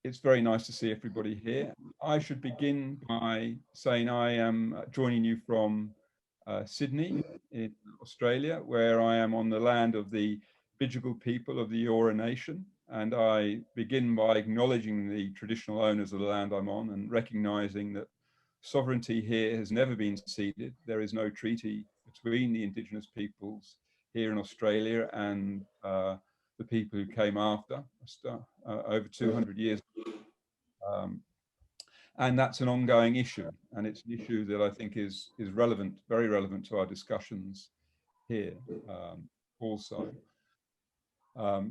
It's very nice to see everybody here. I should begin by saying I am joining you from Sydney in Australia, where I am on the land of the Bidjigal people of the Eora Nation. And I begin by acknowledging the traditional owners of the land I'm on and recognizing that sovereignty here has never been ceded. There is no treaty between the Indigenous peoples here in Australia and the people who came after over 200 years. And that's an ongoing issue. And it's an issue that I think is relevant, very relevant to our discussions here also.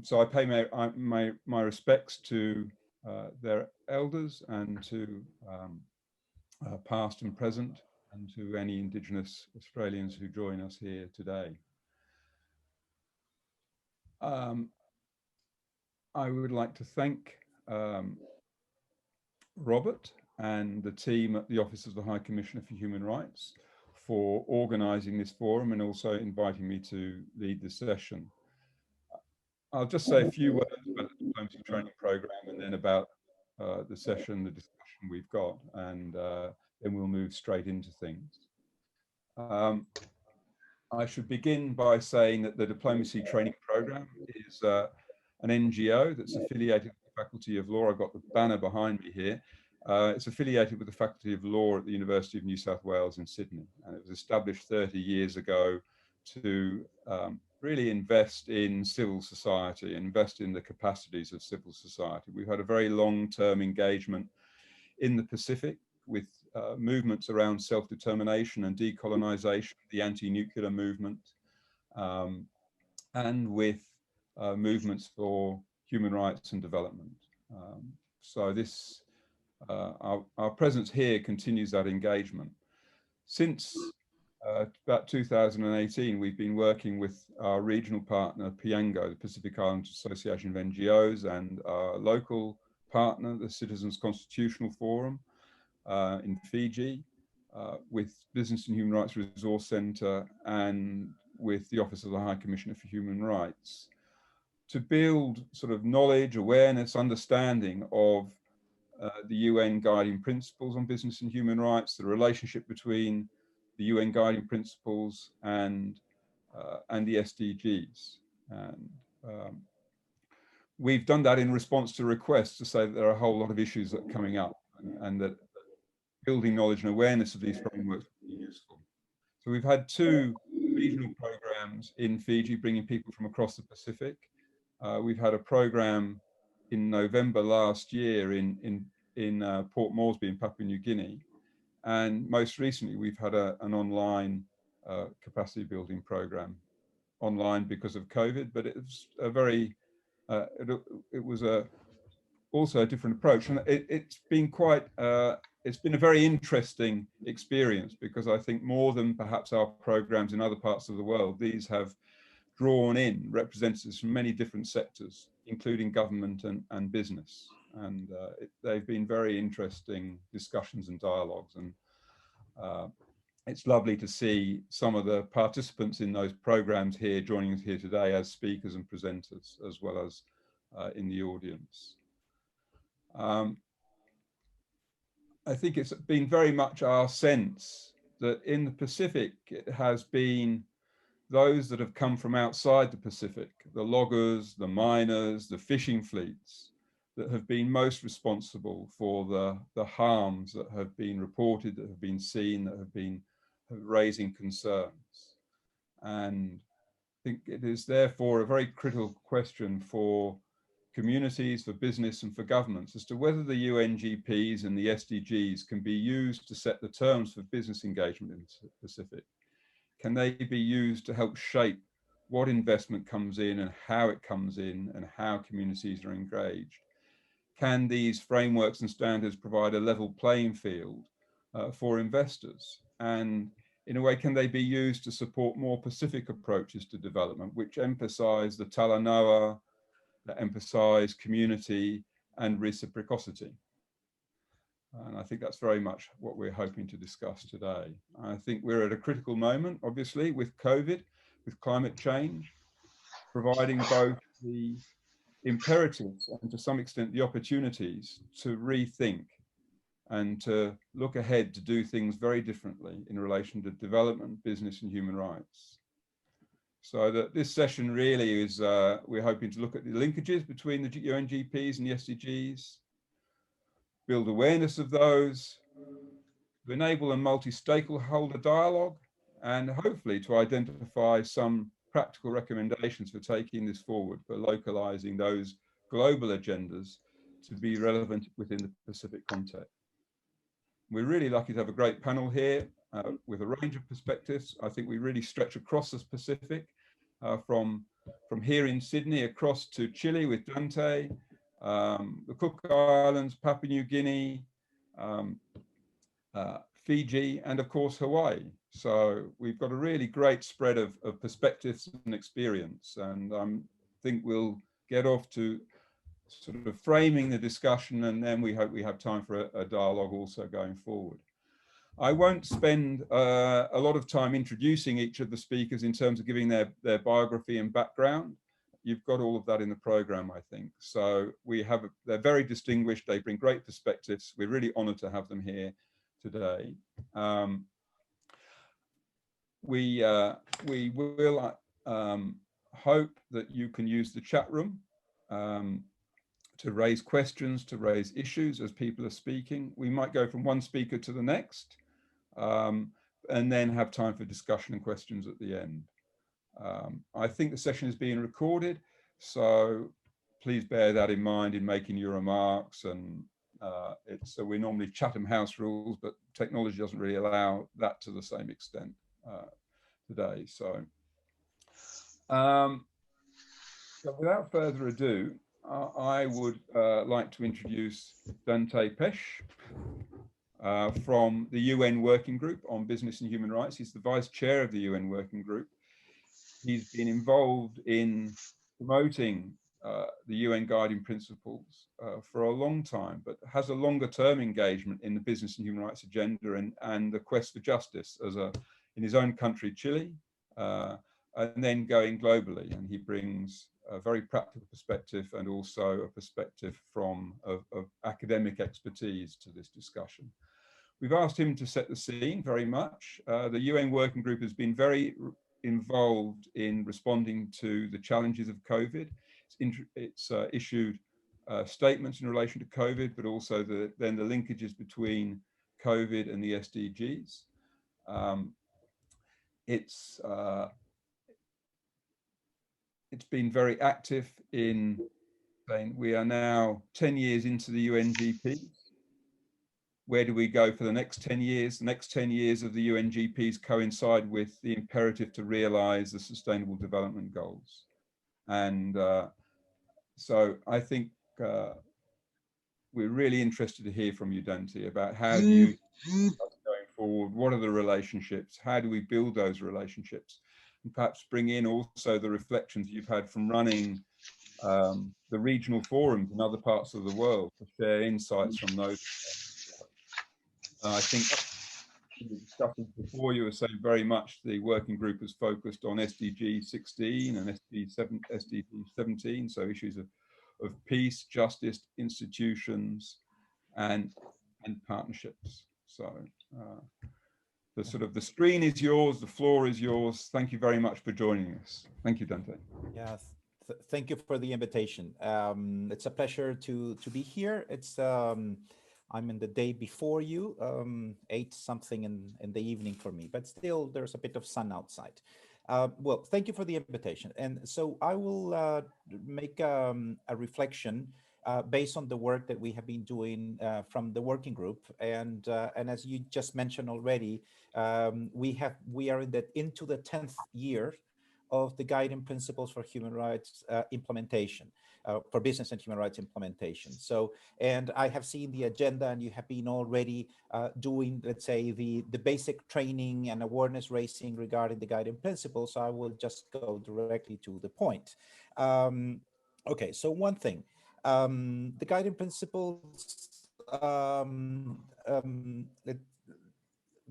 So I pay my respects to their elders and to past and present, and to any Indigenous Australians who join us here today. I would like to thank Robert and the team at the Office of the High Commissioner for Human Rights for organising this forum and also inviting me to lead the session. I'll just say a few words about the diplomacy training programme and then about the session, the discussion we've got, and then we'll move straight into things. I should begin by saying that the Diplomacy Training Programme is an NGO that's affiliated with the Faculty of Law. I've got the banner behind me here. It's affiliated with the Faculty of Law at the University of New South Wales in Sydney. And it was established 30 years ago to really invest in civil society, invest in the capacities of civil society. We've had a very long-term engagement in the Pacific with movements around self-determination and decolonisation, the anti-nuclear movement, and with movements for human rights and development. So this, our presence here continues that engagement. Since about 2018, we've been working with our regional partner, PIENGO, the Pacific Islands Association of NGOs, and our local partner, the Citizens Constitutional Forum in Fiji, with Business and Human Rights Resource Centre, and with the Office of the High Commissioner for Human Rights, to build sort of knowledge, awareness, understanding of the UN Guiding Principles on Business and Human Rights, the relationship between the UN Guiding Principles and the SDGs. And we've done that in response to requests to say that there are a whole lot of issues that are coming up, and that building knowledge and awareness of these frameworks would be useful. So we've had 2 regional programs in Fiji, bringing people from across the Pacific. We've had a program in November last year in Port Moresby in Papua New Guinea. And most recently, we've had an online capacity building program, online because of COVID, but it's a very, it was also a different approach. And it's been quite, it's been a very interesting experience, because I think more than perhaps our programs in other parts of the world, these have drawn in representatives from many different sectors, including government and business. And they've been very interesting discussions and dialogues. And it's lovely to see some of the participants in those programs here joining us here today as speakers and presenters, as well as in the audience. I think it's been very much our sense that in the Pacific, it has been those that have come from outside the Pacific, the loggers, the miners, the fishing fleets, that have been most responsible for the harms that have been reported, that have been seen, that have been raising concerns. And I think it is therefore a very critical question for communities, for business and for governments as to whether the UNGPs and the SDGs can be used to set the terms for business engagement in the Pacific. Can they be used to help shape what investment comes in and how it comes in and how communities are engaged? Can these frameworks and standards provide a level playing field for investors? And in a way, can they be used to support more Pacific approaches to development, which emphasize the talanoa, that emphasize community and reciprocity? And I think that's very much what we're hoping to discuss today. I think we're at a critical moment, obviously, with COVID, with climate change, providing both the imperatives and to some extent the opportunities to rethink and to look ahead to do things very differently in relation to development, business and human rights. So that this session really is, we're hoping to look at the linkages between the UNGPs and the SDGs, build awareness of those, to enable a multi-stakeholder dialogue, and hopefully to identify some practical recommendations for taking this forward, for localizing those global agendas to be relevant within the Pacific context. We're really lucky to have a great panel here with a range of perspectives. I think we really stretch across the Pacific, from here in Sydney across to Chile with Dante, the Cook Islands, Papua New Guinea, Fiji, and of course Hawaii. So we've got a really great spread of perspectives and experience, and I think we'll get off to sort of framing the discussion, and then we hope we have time for a dialogue also going forward. I won't spend a lot of time introducing each of the speakers in terms of giving their biography and background. You've got all of that in the program, I think. So they're very distinguished, they bring great perspectives. We're really honored to have them here today. We will hope that you can use the chat room to raise questions, to raise issues as people are speaking. We might go from one speaker to the next, and then have time for discussion and questions at the end. I think the session is being recorded, so please bear that in mind in making your remarks. And we're normally Chatham House rules, but technology doesn't really allow that to the same extent today. So without further ado, I would like to introduce Dante Pesce from the UN Working Group on Business and Human Rights. He's the Vice Chair of the UN Working Group. He's been involved in promoting the UN Guiding Principles for a long time, but has a longer term engagement in the business and human rights agenda and the quest for justice in his own country, Chile, and then going globally. And he brings a very practical perspective and also a perspective of academic expertise to this discussion. We've asked him to set the scene very much. The UN Working Group has been very involved in responding to the challenges of COVID. It's issued statements in relation to COVID, but also then the linkages between COVID and the SDGs. It's been very active in saying we are now 10 years into the UNGPs. Where do we go for the next 10 years? The next 10 years of the UNGPs coincide with the imperative to realize the Sustainable Development Goals. And so I think we're really interested to hear from you, Dante, about how do you going forward, what are the relationships, how do we build those relationships, and perhaps bring in also the reflections you've had from running the regional forums in other parts of the world to share insights from those. I think the discussions before you were saying very much the working group is focused on SDG 16 and SDG 17, so issues of peace, justice, institutions, and partnerships. So the screen is yours, the floor is yours. Thank you very much for joining us. Thank you, Dante. Yeah, thank you for the invitation. It's a pleasure to be here. I'm in the day before you, 8 something in the evening for me, but still there's a bit of sun outside. Well, thank you for the invitation. And so I will make a reflection based on the work that we have been doing from the working group. And as you just mentioned already, we are into the 10th year of the guiding principles for human rights implementation, for business and human rights implementation. So, and I have seen the agenda, and you have been already doing, let's say, the basic training and awareness raising regarding the guiding principles. So I will just go directly to the point. Okay, so one thing, the guiding principles,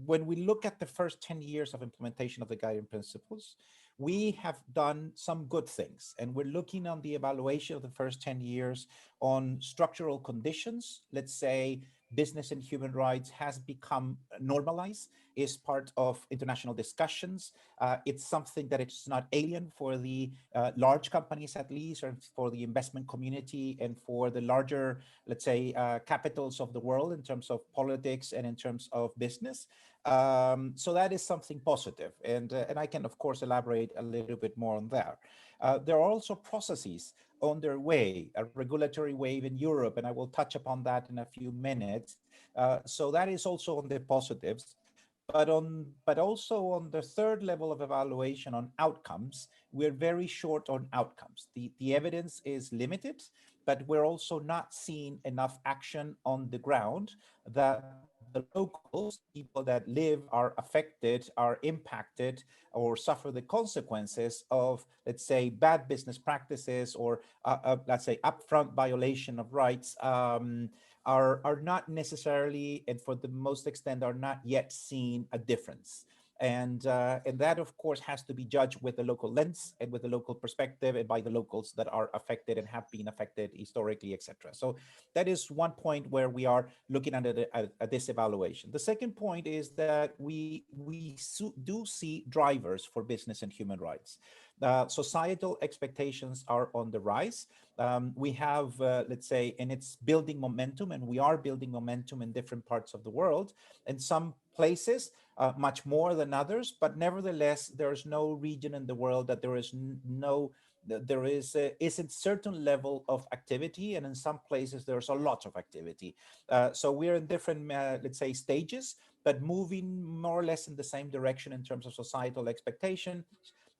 when we look at the first 10 years of implementation of the guiding principles, we have done some good things, and we're looking on the evaluation of the first 10 years on structural conditions. Let's say business and human rights has become normalized, is part of international discussions. It's something that it's not alien for the large companies, at least, or for the investment community and for the larger, let's say, capitals of the world in terms of politics and in terms of business. So that is something positive. And I can, of course, elaborate a little bit more on that. There are also processes on their way, a regulatory wave in Europe, and I will touch upon that in a few minutes. So that is also on the positives. But also on the third level of evaluation on outcomes, we're very short on outcomes. The evidence is limited, but we're also not seeing enough action on the ground that the locals, the people that live, are affected, are impacted, or suffer the consequences of, let's say, bad business practices or, let's say, upfront violation of rights, are not necessarily, and for the most extent, are not yet seeing a difference. And that, of course, has to be judged with the local lens and with the local perspective and by the locals that are affected and have been affected historically, etc. So that is one point where we are looking at this evaluation. The second point is that we do see drivers for business and human rights. Societal expectations are on the rise. We have, let's say, and it's building momentum, and we are building momentum in different parts of the world. In some places, much more than others, but nevertheless, there's no region in the world that there is isn't certain level of activity, and in some places there's a lot of activity. So we're in different, let's say, stages, but moving more or less in the same direction in terms of societal expectation.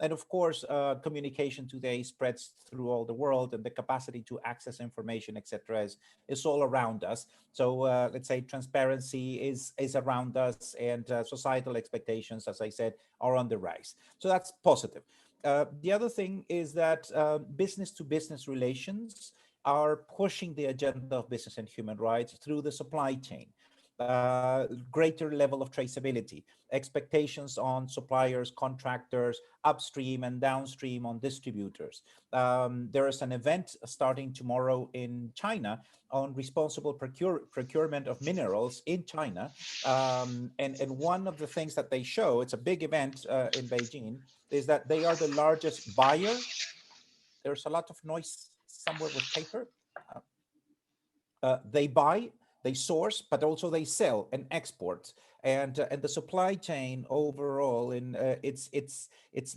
And of course, communication today spreads through all the world, and the capacity to access information, etc., is all around us. So let's say transparency is around us, and societal expectations, as I said, are on the rise. So that's positive. The other thing is that business-to-business relations are pushing the agenda of business and human rights through the supply chain. Greater level of traceability, expectations on suppliers, contractors, upstream and downstream on distributors. There is an event starting tomorrow in China on responsible procurement of minerals in China. And one of the things that they show, it's a big event in Beijing, is that they are the largest buyer. There's a lot of noise somewhere with paper. They buy, they source, but also they sell and export, and the supply chain overall, in it's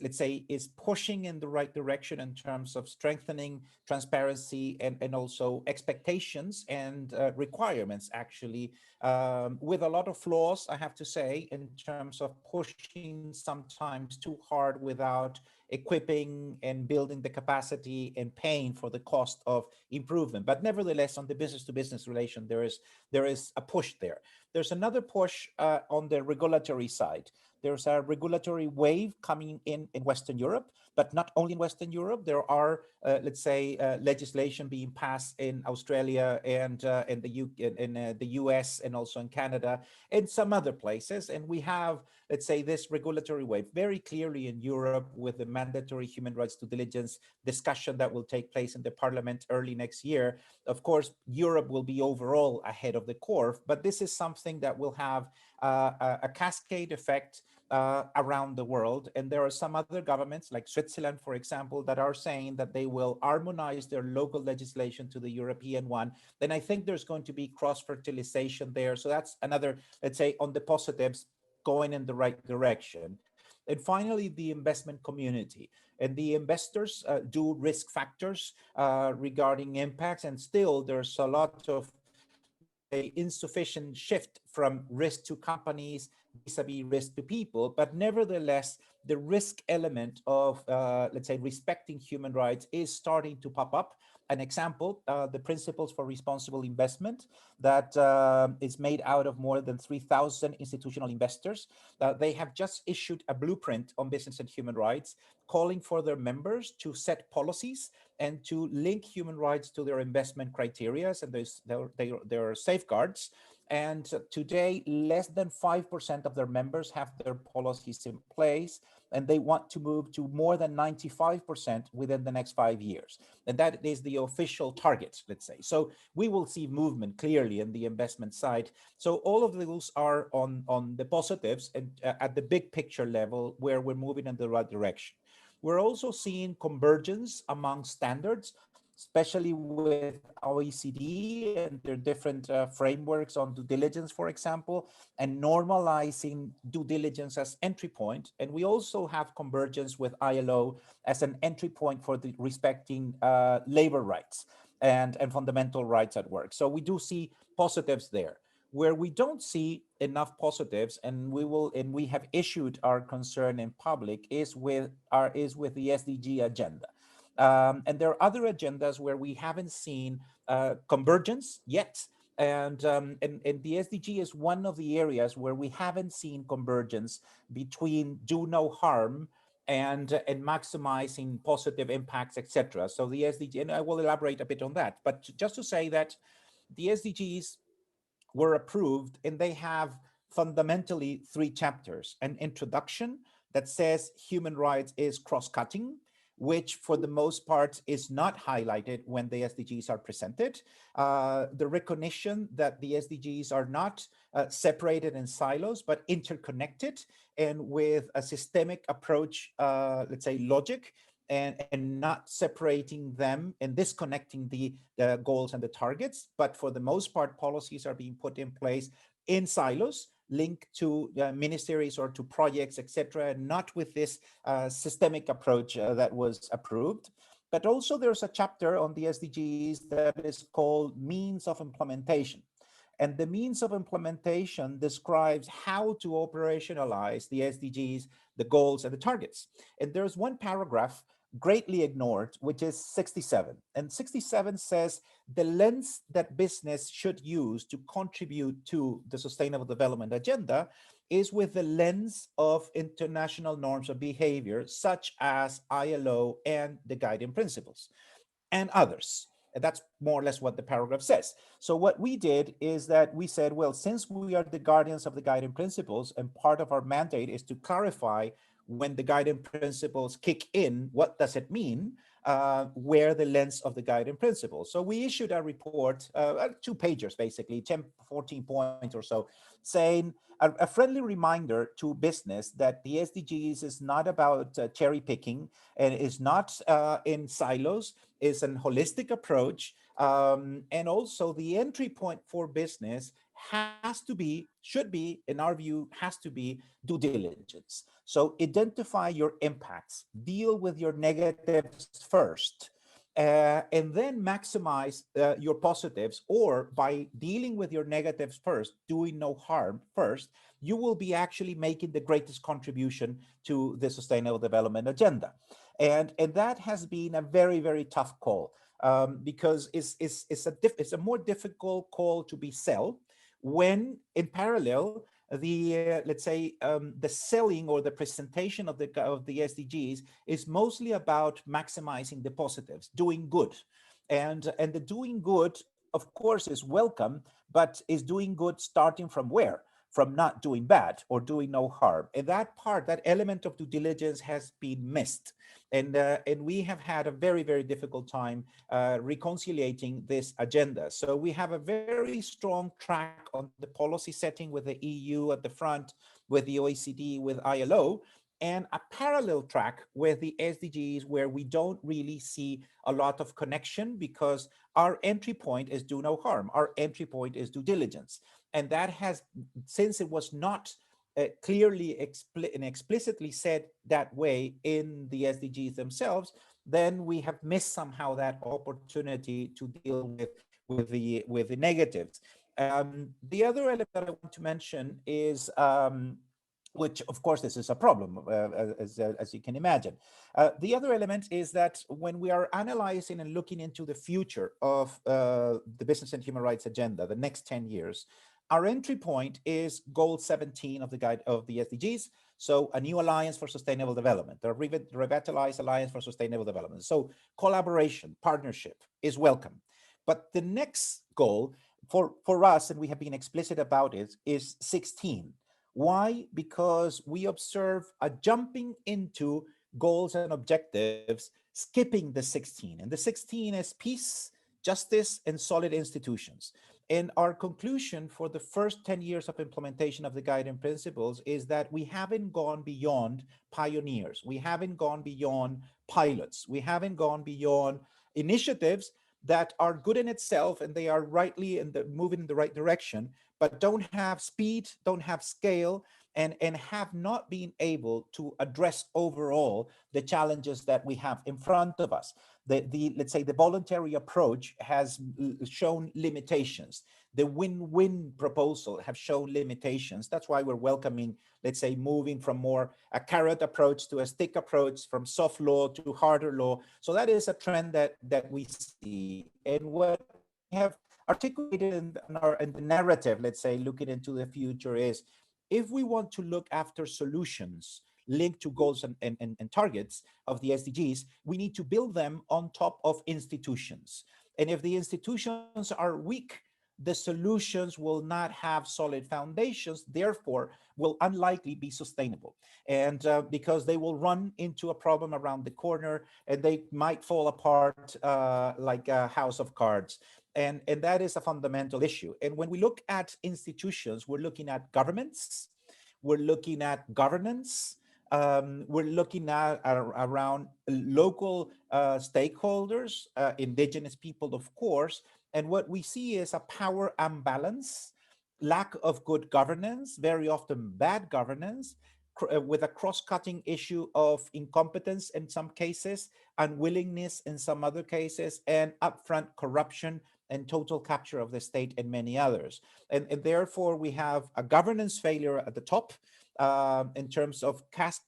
let's say, is pushing in the right direction in terms of strengthening transparency and also expectations and requirements, actually, with a lot of flaws, I have to say, in terms of pushing sometimes too hard without equipping and building the capacity and paying for the cost of improvement. But nevertheless, on the business-to-business relation, there is a push there. There's another push on the regulatory side. There's a regulatory wave coming in Western Europe, but not only in Western Europe. There are, let's say, legislation being passed in Australia and in the US, and also in Canada and some other places. And we have, let's say, this regulatory wave very clearly in Europe with the mandatory human rights due diligence discussion that will take place in the parliament early next year. Of course, Europe will be overall ahead of the curve, but this is something that will have a cascade effect around the world. And there are some other governments, like Switzerland, for example, that are saying that they will harmonize their local legislation to the European one. Then I think there's going to be cross-fertilization there. So that's another, let's say, on the positives, going in the right direction. And finally, the investment community. And the investors do risk factors regarding impacts. And still, there's a lot of insufficient shift from risk to companies vis-a-vis risk to people. But nevertheless, the risk element of, let's say, respecting human rights is starting to pop up. An example, the Principles for Responsible Investment, that is made out of more than 3,000 institutional investors. They have just issued a blueprint on business and human rights, calling for their members to set policies and to link human rights to their investment criteria. And there are safeguards. And today, less than 5% of their members have their policies in place, and they want to move to more than 95% within the next 5 years. And that is the official target, let's say. So we will see movement clearly in the investment side. So all of those are on the positives and at the big picture level where we're moving in the right direction. We're also seeing convergence among standards, especially with OECD and their different frameworks on due diligence, for example, and normalizing due diligence as entry point. And we also have convergence with ILO as an entry point for the respecting labor rights and fundamental rights at work. So we do see positives there. Where we don't see enough positives, and we have issued our concern in public, is with the SDG agenda. And there are other agendas where we haven't seen convergence yet. And the SDG is one of the areas where we haven't seen convergence between do no harm and maximizing positive impacts, etc. So the SDG, and I will elaborate a bit on that, but just to say that the SDGs were approved, and they have fundamentally 3 chapters: an introduction that says human rights is cross-cutting, which for the most part is not highlighted when the SDGs are presented. The recognition that the SDGs are not separated in silos, but interconnected and with a systemic approach, let's say logic, and not separating them and disconnecting the goals and the targets. But for the most part, policies are being put in place in silos, linked to ministries or to projects, etc., and not with this systemic approach that was approved. But also there's a chapter on the SDGs that is called Means of Implementation. And the means of implementation describes how to operationalize the SDGs, the goals, and the targets. And there's one paragraph greatly ignored, which is 67. And 67 says the lens that business should use to contribute to the Sustainable Development Agenda is with the lens of international norms of behavior, such as ILO and the guiding principles and others. And that's more or less what the paragraph says. So what we did is that we said, well, since we are the guardians of the guiding principles, and part of our mandate is to clarify when the guiding principles kick in, what does it mean? Where the lens of the guiding principles. So we issued a report, 2 pages, basically 10, 14 points or so, saying a friendly reminder to business that the SDGs is not about cherry picking, and is not in silos, is an holistic approach. And also the entry point for business should be, in our view, has to be due diligence. So identify your impacts, deal with your negatives first, and then maximize your positives, or by dealing with your negatives first, doing no harm first, you will be actually making the greatest contribution to the Sustainable Development Agenda. And that has been a very, very tough call, because it's a more difficult call to be sell when in parallel the let's say the selling or the presentation of the SDGs is mostly about maximizing the positives, doing good, and the doing good, of course, is welcome, but is doing good starting from where? From not doing bad or doing no harm. And that element of due diligence has been missed. And we have had a very, very difficult time reconciliating this agenda. So we have a very strong track on the policy setting with the EU at the front, with the OECD, with ILO, and a parallel track with the SDGs where we don't really see a lot of connection, because our entry point is do no harm. Our entry point is due diligence. And that has, since it was not clearly and explicitly said that way in the SDGs themselves, then we have missed somehow that opportunity to deal with the negatives. The other element that I want to mention is, which of course this is a problem, as you can imagine. The other element is that when we are analyzing and looking into the future of the Business and Human Rights Agenda, the next 10 years, our entry point is goal 17 of the guide of the SDGs. So a new alliance for sustainable development, the revitalized alliance for sustainable development. So collaboration, partnership is welcome. But the next goal For us, and we have been explicit about it, is 16. Why? Because we observe a jumping into goals and objectives, skipping the 16. And the 16 is peace, justice, and solid institutions. And our conclusion for the first 10 years of implementation of the guiding principles is that we haven't gone beyond pioneers. We haven't gone beyond pilots. We haven't gone beyond initiatives that are good in itself and they are rightly moving in the right direction, but don't have speed, don't have scale, and have not been able to address overall the challenges that we have in front of us. Let's say the voluntary approach has shown limitations. The win-win proposal have shown limitations. That's why we're welcoming, let's say, moving from more a carrot approach to a stick approach, from soft law to harder law. So that is a trend that we see. And what we have articulated in the narrative, let's say, looking into the future is, if we want to look after solutions linked to goals and targets of the SDGs, we need to build them on top of institutions. And if the institutions are weak, the solutions will not have solid foundations, therefore will unlikely be sustainable. And because they will run into a problem around the corner and they might fall apart like a house of cards. And that is a fundamental issue. And when we look at institutions, we're looking at governments, we're looking at governance, we're looking at around local stakeholders, indigenous people, of course. And what we see is a power imbalance, lack of good governance, very often bad governance, with a cross-cutting issue of incompetence in some cases, unwillingness in some other cases, and upfront corruption and total capture of the state and many others. And therefore, we have a governance failure at the top in terms of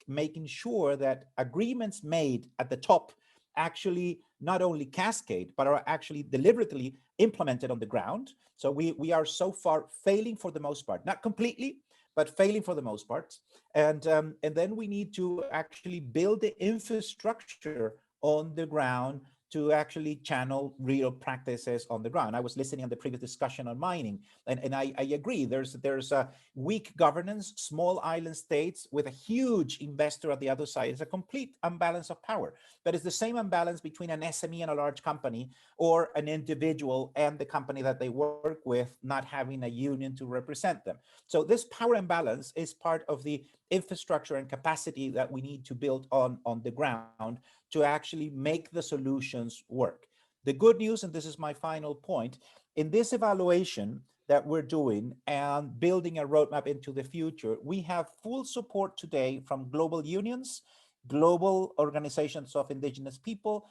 making sure that agreements made at the top actually not only cascade, but are actually deliberately implemented on the ground. So we are so far failing for the most part, not completely, but failing for the most part. And then we need to actually build the infrastructure on the ground to actually channel real practices on the ground. I was listening on the previous discussion on mining, and I agree. There's a weak governance, small island states with a huge investor at the other side. It's a complete imbalance of power. But it's the same imbalance between an SME and a large company, or an individual and the company that they work with not having a union to represent them. So this power imbalance is part of the infrastructure and capacity that we need to build on the ground to actually make the solutions work. The good news, and this is my final point, in this evaluation that we're doing and building a roadmap into the future, we have full support today from global unions, global organizations of indigenous people,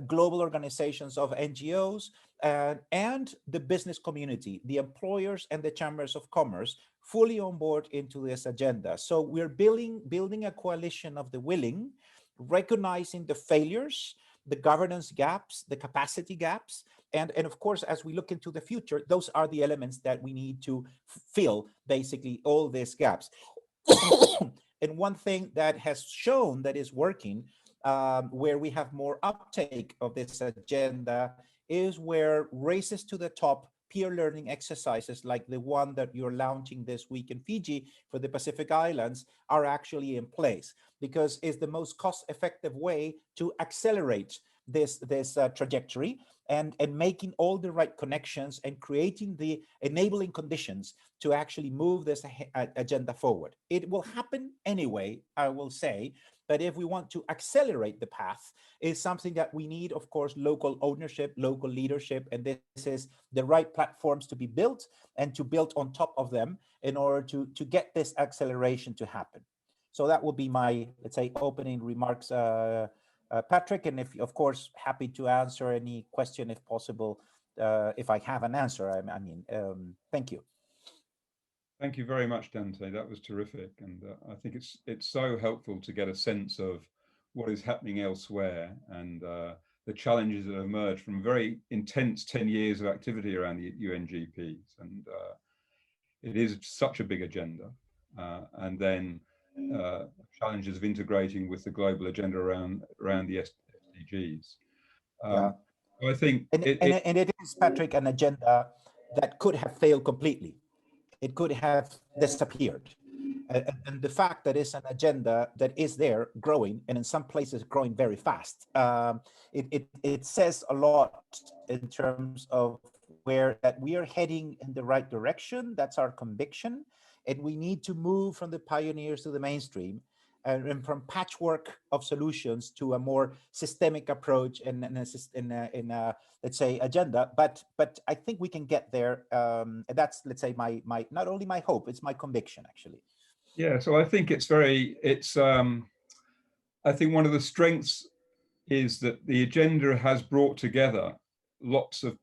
global organizations of NGOs, and the business community, the employers and the chambers of commerce, fully on board into this agenda. So we're building a coalition of the willing, recognizing the failures, the governance gaps, the capacity gaps, and of course, as we look into the future, those are the elements that we need to fill basically all these gaps. And one thing that has shown that is working, where we have more uptake of this agenda, is where races to the top peer learning exercises like the one that you're launching this week in Fiji for the Pacific Islands are actually in place, because it's the most cost-effective way to accelerate this trajectory and making all the right connections and creating the enabling conditions to actually move this agenda forward. It will happen anyway, I will say, but if we want to accelerate the path, it's something that we need, of course, local ownership, local leadership, and this is the right platforms to be built and to build on top of them in order to get this acceleration to happen. So that will be my, let's say, opening remarks, Patrick, and if, of course, happy to answer any question if possible, if I have an answer. Thank you. Thank you very much, Dante. That was terrific, and I think it's so helpful to get a sense of what is happening elsewhere and the challenges that emerge from very intense 10 years of activity around the UNGPs, and it is such a big agenda, and then challenges of integrating with the global agenda around the SDGs. Yeah. I think and it is, Patrick, an agenda that could have failed completely. It could have disappeared. And the fact that it's an agenda that is there growing, and in some places growing very fast, it says a lot in terms of where that we are heading in the right direction. That's our conviction. And we need to move from the pioneers to the mainstream, and from patchwork of solutions to a more systemic approach in a let's say agenda. But I think we can get there. And that's, let's say, my not only my hope, it's my conviction actually. Yeah, so I think I think one of the strengths is that the agenda has brought together lots of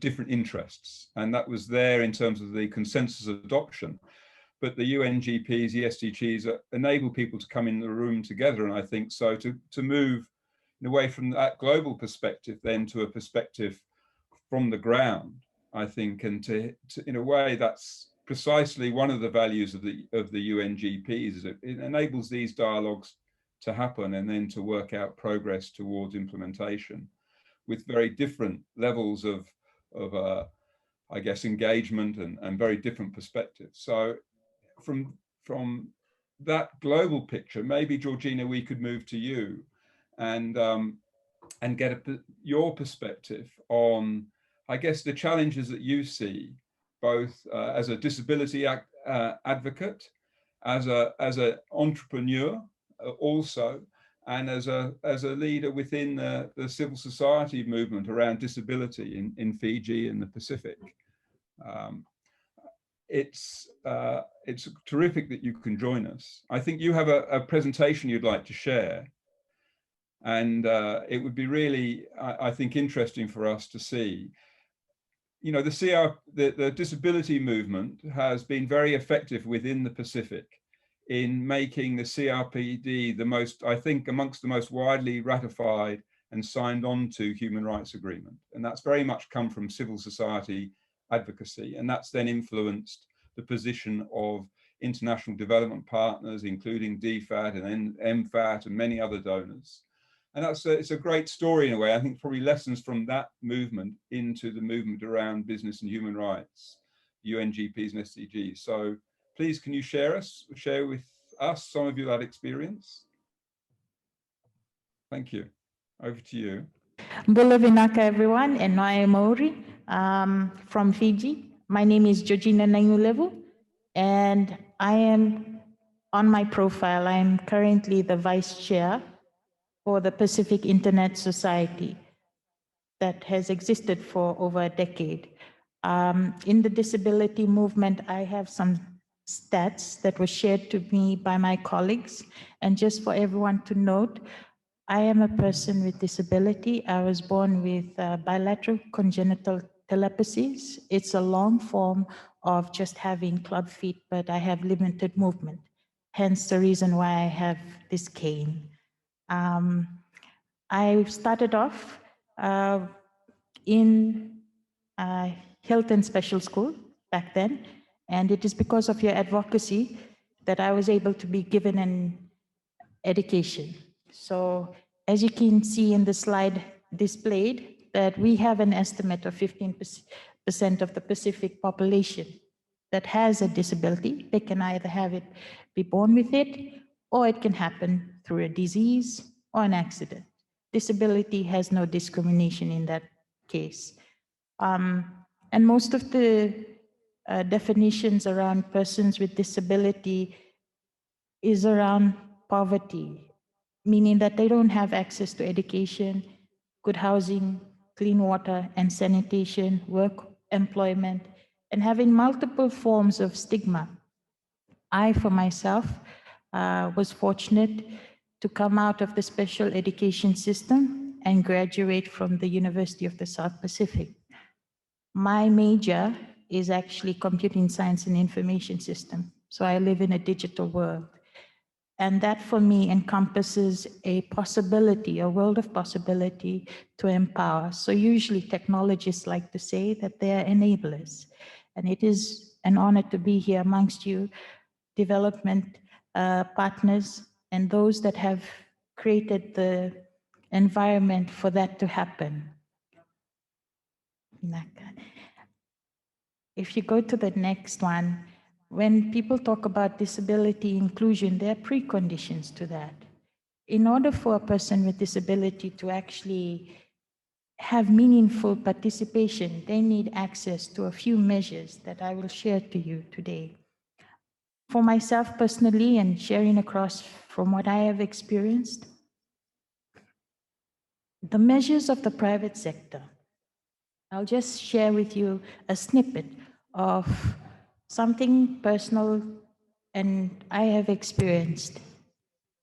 different interests, and that was there in terms of the consensus adoption. But the UNGPs, the SDGs enable people to come in the room together, and I think so to move away from that global perspective then to a perspective from the ground, I think, and to in a way that's precisely one of the values of the UNGPs, is it enables these dialogues to happen and then to work out progress towards implementation with very different levels of I guess, engagement and very different perspectives. So from that global picture, maybe Georgina, we could move to you and get your perspective on, I guess, the challenges that you see, both as a disability advocate, as an entrepreneur, also, and as a leader within the civil society movement around disability in Fiji and the Pacific. It's terrific that you can join us. I think you have a presentation you'd like to share, and it would be really, I think, interesting for us to see. You know, the disability movement has been very effective within the Pacific in making the CRPD the most, I think, amongst the most widely ratified and signed on to human rights agreement. And that's very much come from civil society advocacy. And that's then influenced the position of international development partners, including DFAT and MFAT and many other donors. And it's a great story in a way. I think probably lessons from that movement into the movement around business and human rights, UNGPs and SDGs. So please, can you share with us some of that experience? Thank you. Over to you. Bula vinaka, everyone, and Noa Maori from Fiji. My name is Georgina Naigulevu, and I am, on my profile, I am currently the Vice Chair for the Pacific Internet Society that has existed for over a decade. In the disability movement, I have some stats that were shared to me by my colleagues. And just for everyone to note, I am a person with disability. I was born with bilateral congenital telepathies. It's a long form of just having club feet, but I have limited movement. Hence the reason why I have this cane. I started off in Hilton Special School back then, and it is because of your advocacy that I was able to be given an education. So as you can see in the slide displayed, that we have an estimate of 15% of the Pacific population that has a disability. They can either have it, be born with it, or it can happen through a disease or an accident. Disability has no discrimination in that case. And most of the definitions around persons with disability is around poverty, meaning that they don't have access to education, good housing, clean water and sanitation, work, employment, and having multiple forms of stigma. I, for myself, was fortunate to come out of the special education system and graduate from the University of the South Pacific. My major is actually computing science and information system. So I live in a digital world. And that for me encompasses a possibility, a world of possibility to empower. So usually technologists like to say that they are enablers. And it is an honor to be here amongst you, development partners, and those that have created the environment for that to happen. if you go to the next one, when people talk about disability inclusion, there are preconditions to that. In order for a person with disability to actually have meaningful participation, they need access to a few measures that I will share to you today. For myself personally, and sharing across from what I have experienced, the measures of the private sector, I'll just share with you a snippet of something personal and I have experienced,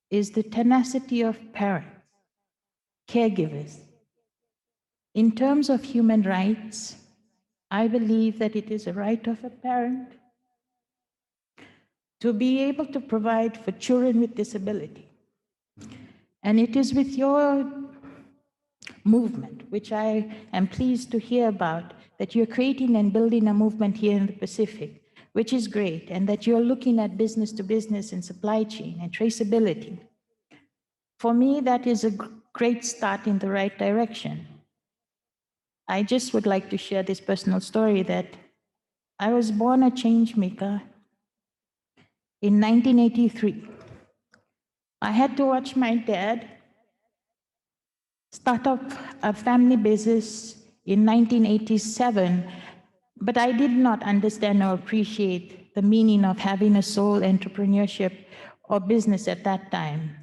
is the tenacity of parents, caregivers. In terms of human rights, I believe that it is a right of a parent to be able to provide for children with disability. And it is with your movement, which I am pleased to hear about, that you're creating and building a movement here in the Pacific, which is great, and that you're looking at business to business and supply chain and traceability. For me, that is a great start in the right direction. I just would like to share this personal story that I was born a change maker in 1983. I had to watch my dad start up a family business in 1987, but I did not understand or appreciate the meaning of having a sole entrepreneurship or business at that time.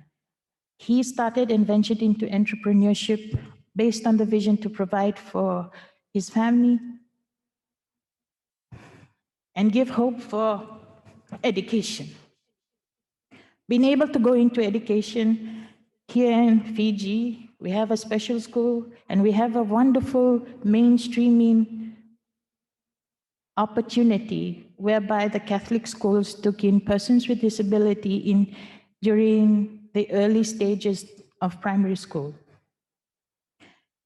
He started and ventured into entrepreneurship based on the vision to provide for his family and give hope for education. Being able to go into education here in Fiji, we have a special school and we have a wonderful mainstreaming opportunity whereby the Catholic schools took in persons with disability during the early stages of primary school.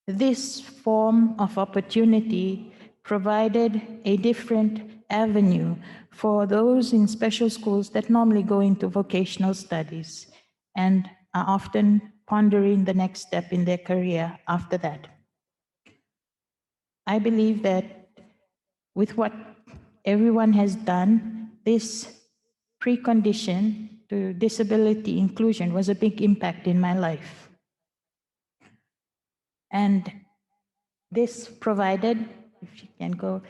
This form of opportunity provided a different avenue for those in special schools that normally go into vocational studies and are often pondering the next step in their career after that. I believe that with what everyone has done, this precondition to disability inclusion was a big impact in my life. And this provided, if you can go,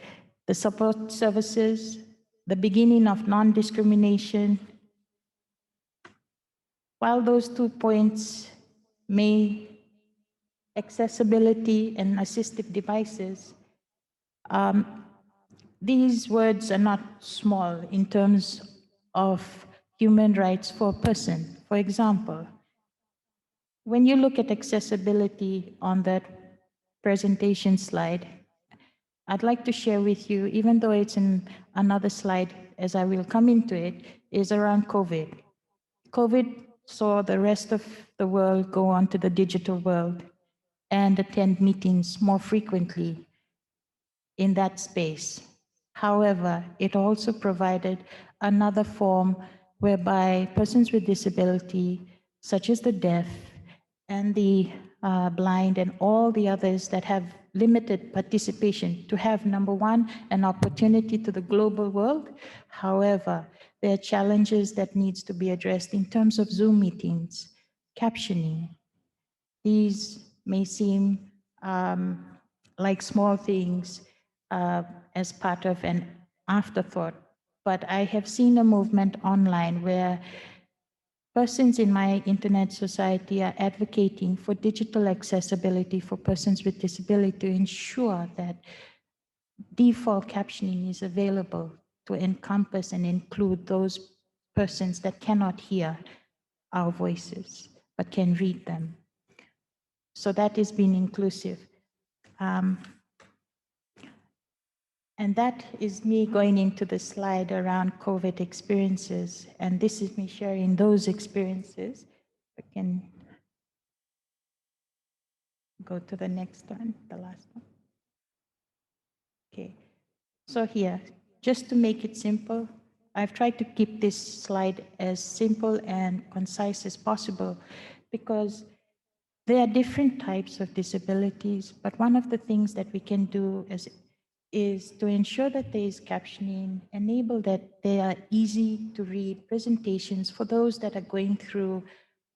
the support services, the beginning of non-discrimination. While those 2 points may accessibility and assistive devices, these words are not small in terms of human rights for a person. For example, when you look at accessibility on that presentation slide, I'd like to share with you, even though it's in another slide, as I will come into it, is around COVID. COVID saw the rest of the world go on to the digital world and attend meetings more frequently in that space. However, it also provided another form whereby persons with disability, such as the deaf and the blind and all the others that have limited participation, to have, number one, an opportunity to the global world. However, there are challenges that needs to be addressed in terms of Zoom meetings, captioning. These may seem like small things as part of an afterthought, but I have seen a movement online where persons in my internet society are advocating for digital accessibility for persons with disability to ensure that default captioning is available to encompass and include those persons that cannot hear our voices, but can read them. So that is being inclusive. And that is me going into the slide around COVID experiences. And this is me sharing those experiences. I can go to the next one, the last one. Okay, so here, just to make it simple, I've tried to keep this slide as simple and concise as possible because there are different types of disabilities, but one of the things that we can do as is to ensure that there is captioning, enable that they are easy to read presentations for those that are going through,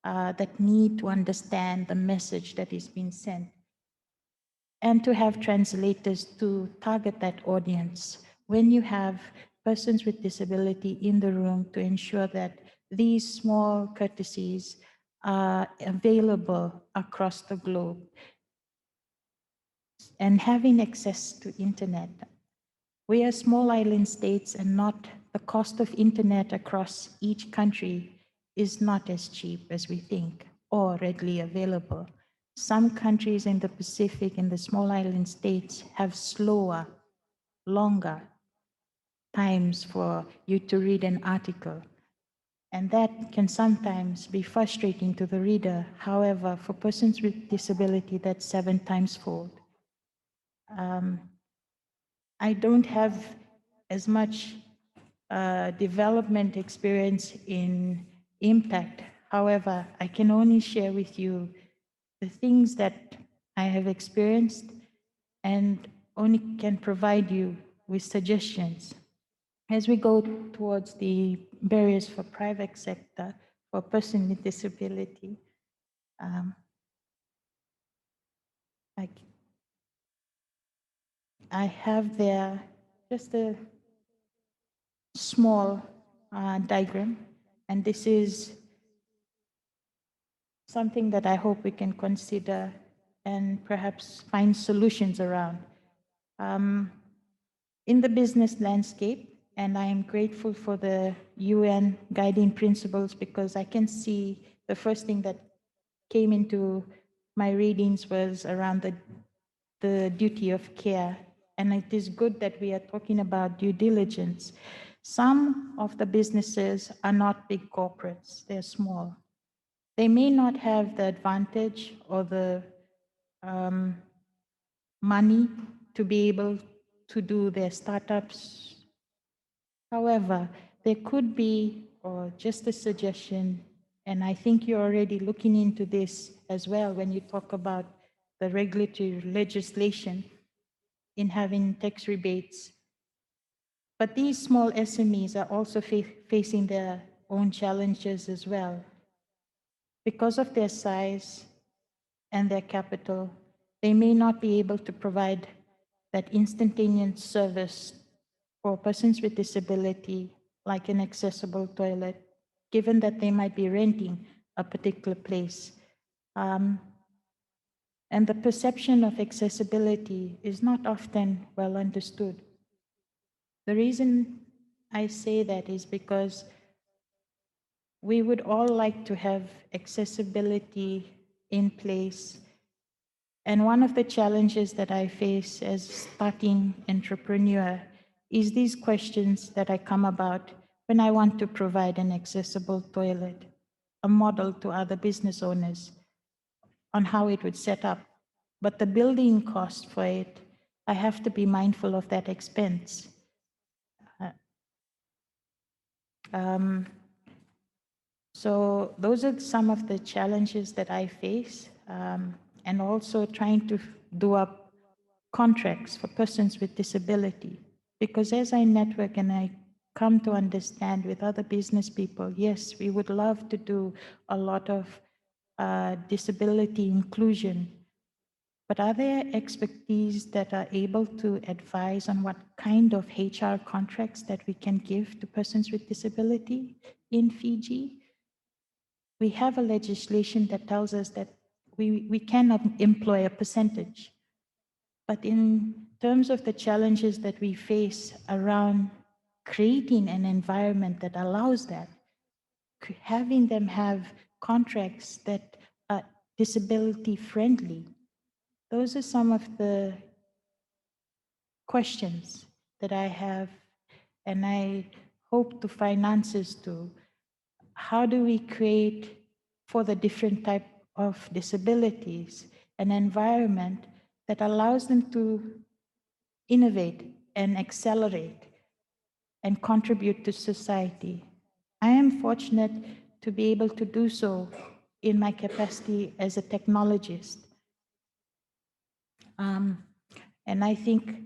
that need to understand the message that is being sent, and to have translators to target that audience. When you have persons with disability in the room, to ensure that these small courtesies are available across the globe, and having access to internet. We are small island states, and not the cost of internet across each country is not as cheap as we think or readily available. Some countries in the Pacific and the small island states have slower, longer times for you to read an article. And that can sometimes be frustrating to the reader. However, for persons with disability, that's 7 times fold. I don't have as much development experience in impact. However, I can only share with you the things that I have experienced, and only can provide you with suggestions. As we go towards the barriers for private sector for a person with disability, I have there just a small diagram, and this is something that I hope we can consider and perhaps find solutions around. In the business landscape, and I am grateful for the UN guiding principles, because I can see the first thing that came into my readings was around the duty of care. And it is good that we are talking about due diligence. Some of the businesses are not big corporates, they're small. They may not have the advantage or the money to be able to do their startups. However, there could be, or just a suggestion, and I think you're already looking into this as well when you talk about the regulatory legislation in having tax rebates. But these small SMEs are also facing their own challenges as well. Because of their size and their capital, they may not be able to provide that instantaneous service for persons with disability, like an accessible toilet, given that they might be renting a particular place. And the perception of accessibility is not often well understood. The reason I say that is because we would all like to have accessibility in place. And one of the challenges that I face as starting entrepreneur is these questions that I come about when I want to provide an accessible toilet, a model to other business owners on how it would set up. But the building cost for it, I have to be mindful of that expense. So those are some of the challenges that I face, and also trying to do up contracts for persons with disability. Because as I network and I come to understand with other business people, yes, we would love to do a lot of disability inclusion, but are there expertise that are able to advise on what kind of HR contracts that we can give to persons with disability in Fiji? We have a legislation that tells us that we cannot employ a percentage. But in terms of the challenges that we face around creating an environment that allows that, having them have contracts that are disability friendly, those are some of the questions that I have, and I hope to find answers to. How do we create for the different type of disabilities an environment that allows them to innovate and accelerate and contribute to society? I am fortunate to be able to do so in my capacity as a technologist. And I think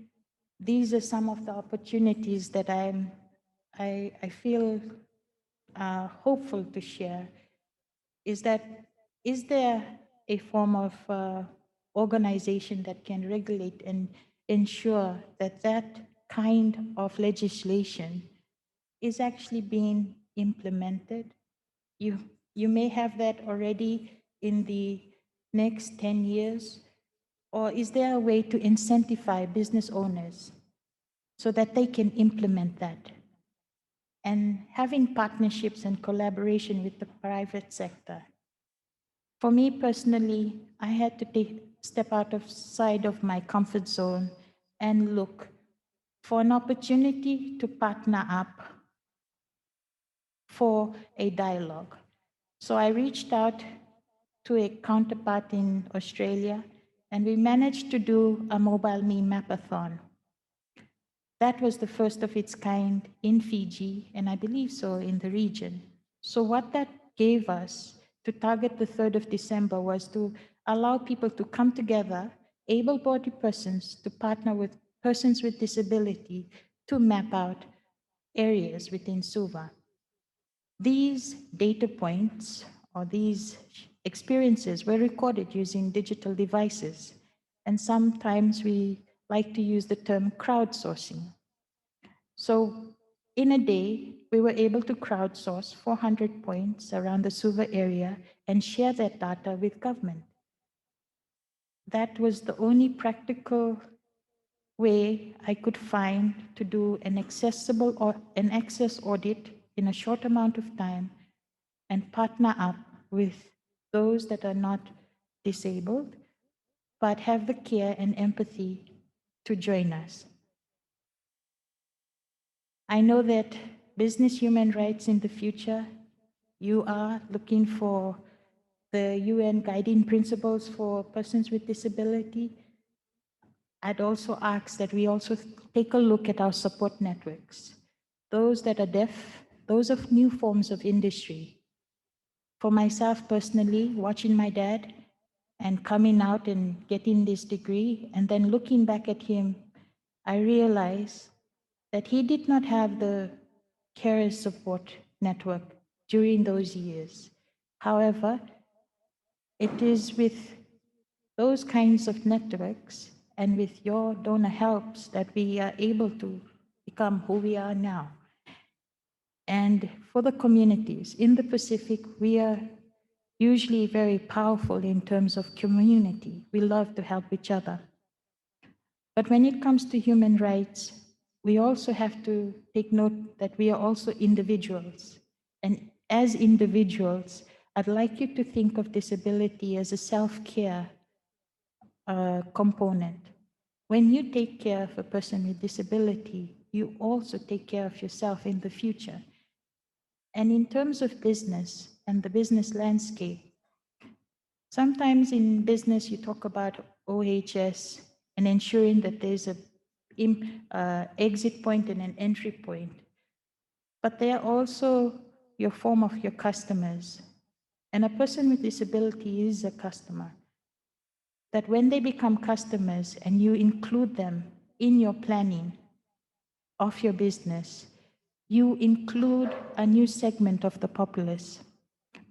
these are some of the opportunities that I feel hopeful to share. Is there a form of organization that can regulate and ensure that that kind of legislation is actually being implemented? You may have that already in the next 10 years, or is there a way to incentivize business owners so that they can implement that? And having partnerships and collaboration with the private sector. For me personally, I had to step outside of my comfort zone and look for an opportunity to partner up for a dialogue. So I reached out to a counterpart in Australia, and we managed to do a mobile meme-athon. That was the first of its kind in Fiji, and I believe so in the region. So what that gave us to target the 3rd of December was to allow people to come together, able-bodied persons, to partner with persons with disability to map out areas within Suva. These data points or these experiences were recorded using digital devices. And sometimes we like to use the term crowdsourcing. So in a day, we were able to crowdsource 400 points around the Suva area and share that data with government. That was the only practical way I could find to do an accessible or an access audit in a short amount of time and partner up with those that are not disabled, but have the care and empathy to join us. I know that business human rights in the future, you are looking for the UN guiding principles for persons with disability. I'd also ask that we also take a look at our support networks, those that are deaf, those of new forms of industry. For myself personally, watching my dad and coming out and getting this degree, and then looking back at him, I realized that he did not have the carer support network during those years. However, it is with those kinds of networks and with your donor helps that we are able to become who we are now. And for the communities in the Pacific, we are usually very powerful in terms of community. We love to help each other. But when it comes to human rights, we also have to take note that we are also individuals. And as individuals, I'd like you to think of disability as a self-care component. When you take care of a person with disability, you also take care of yourself in the future. And in terms of business and the business landscape, sometimes in business you talk about OHS and ensuring that there's a exit point and an entry point. But they are also your form of your customers. And a person with disability is a customer. That when they become customers and you include them in your planning of your business, you include a new segment of the populace.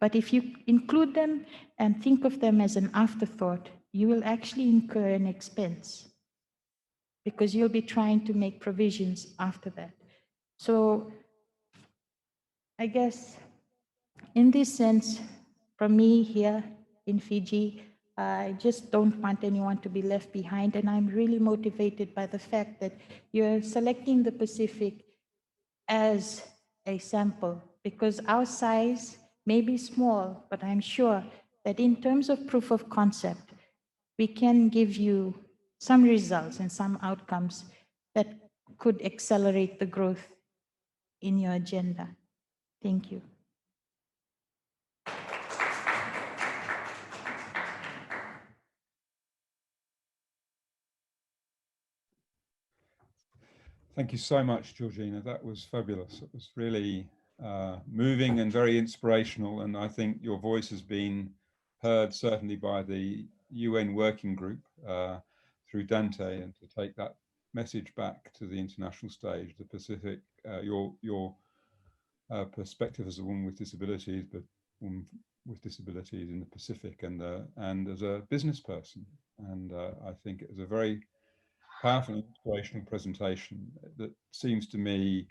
But if you include them and think of them as an afterthought, you will actually incur an expense because you'll be trying to make provisions after that. So I guess in this sense, from me here in Fiji, I just don't want anyone to be left behind. And I'm really motivated by the fact that you're selecting the Pacific as a sample because our size may be small, but I'm sure that in terms of proof of concept, we can give you some results and some outcomes that could accelerate the growth in your agenda. Thank you. Thank you so much, Georgina. That was fabulous. It was really moving and very inspirational. And I think your voice has been heard certainly by the UN working group through Dante, and to take that message back to the international stage, the Pacific, your perspective as a woman with disabilities, but woman with disabilities in the Pacific, and as a business person. And I think it was a very powerful and inspirational presentation that seems to me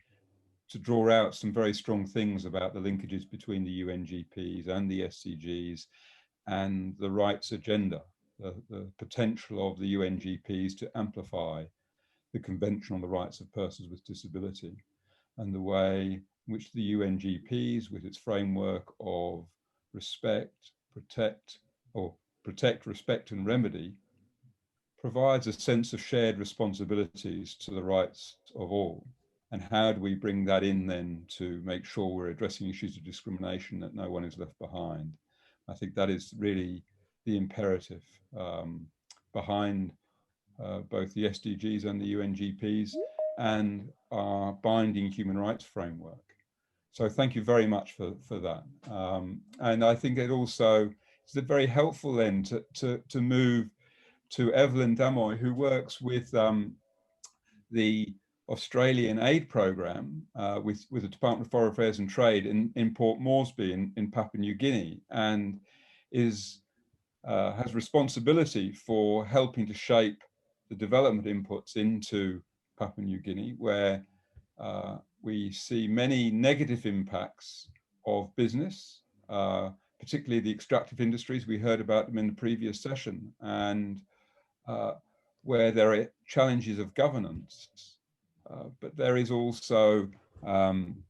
to draw out some very strong things about the linkages between the UNGPs and the SDGs and the rights agenda, the potential of the UNGPs to amplify the Convention on the Rights of Persons with Disability, and the way in which the UNGPs, with its framework of respect, protect, respect and remedy, provides a sense of shared responsibilities to the rights of all. And how do we bring that in then to make sure we're addressing issues of discrimination, that no one is left behind? I think that is really the imperative behind both the SDGs and the UNGPs and our binding human rights framework. So thank you very much for that. And I think it also is very helpful then to move to Evelyn Daimoi, who works with the Australian aid program with the Department of Foreign Affairs and Trade in Port Moresby in Papua New Guinea, and has responsibility for helping to shape the development inputs into Papua New Guinea, where we see many negative impacts of business, particularly the extractive industries. We heard about them in the previous session, and where there are challenges of governance. But there is also, and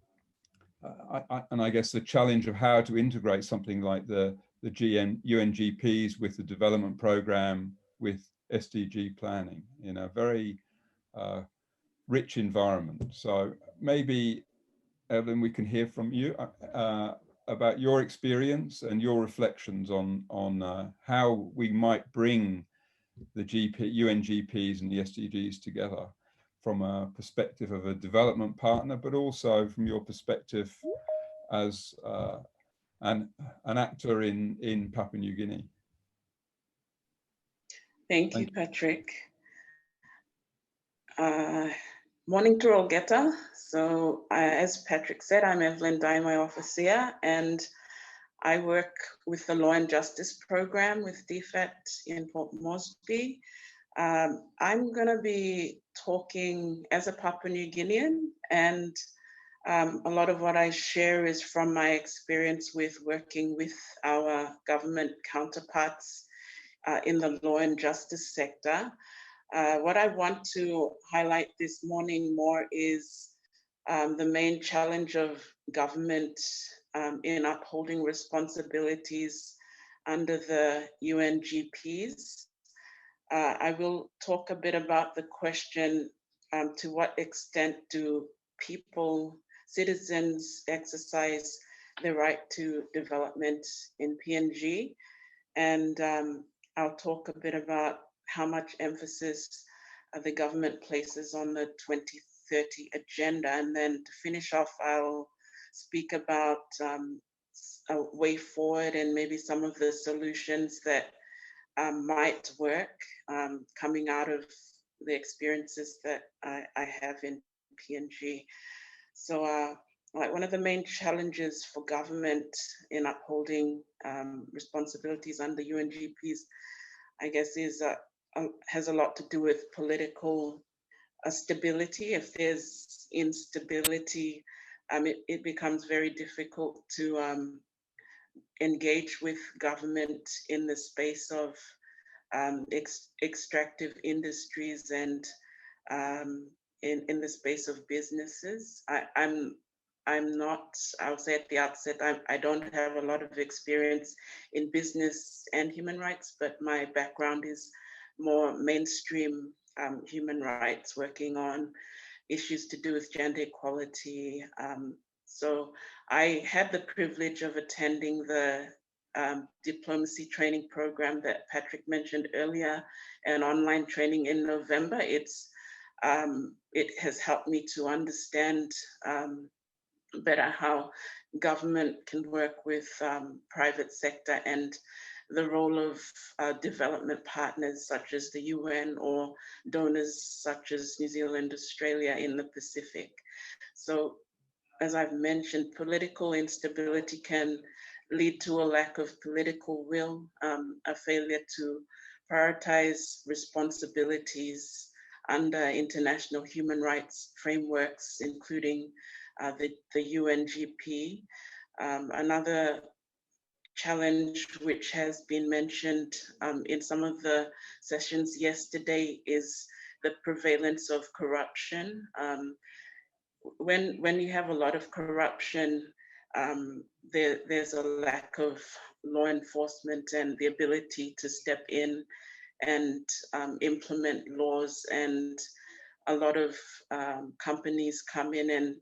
I guess the challenge of how to integrate something like the UNGPs with the development program, with SDG planning in a very rich environment. So maybe, Evelyn, we can hear from you about your experience and your reflections on how we might bring the UNGPs and the SDGs together from a perspective of a development partner, but also from your perspective as an actor in Papua New Guinea. Thank you, Patrick. Morning to all geta. So as Patrick said, I'm Evelyn Daimoi-Ofasia, and I work with the Law and Justice Program with DFAT in Port Moresby. I'm going to be talking as a Papua New Guinean, and a lot of what I share is from my experience with working with our government counterparts in the law and justice sector. What I want to highlight this morning more is the main challenge of government in upholding responsibilities under the UNGPs. I will talk a bit about the question, to what extent do people, citizens, exercise the right to development in PNG? And I'll talk a bit about how much emphasis the government places on the 2030 agenda. And then to finish off, I'll speak about a way forward and maybe some of the solutions that might work coming out of the experiences that I have in PNG. So like one of the main challenges for government in upholding responsibilities under UNGPs, I guess, is has a lot to do with political stability. If there's instability, it becomes very difficult to engage with government in the space of extractive industries and in the space of businesses. I'm not, I'll say at the outset, I don't have a lot of experience in business and human rights, but my background is more mainstream human rights, working on issues to do with gender equality. So I had the privilege of attending the diplomacy training program that Patrick mentioned earlier, and online training in November. It has helped me to understand better how government can work with private sector and the role of development partners such as the UN or donors such as New Zealand, Australia in the Pacific. So as I've mentioned, political instability can lead to a lack of political will, a failure to prioritize responsibilities under international human rights frameworks, including the UNGP. Another challenge which has been mentioned in some of the sessions yesterday is the prevalence of corruption. When you have a lot of corruption, there's a lack of law enforcement and the ability to step in and implement laws, and a lot of companies come in and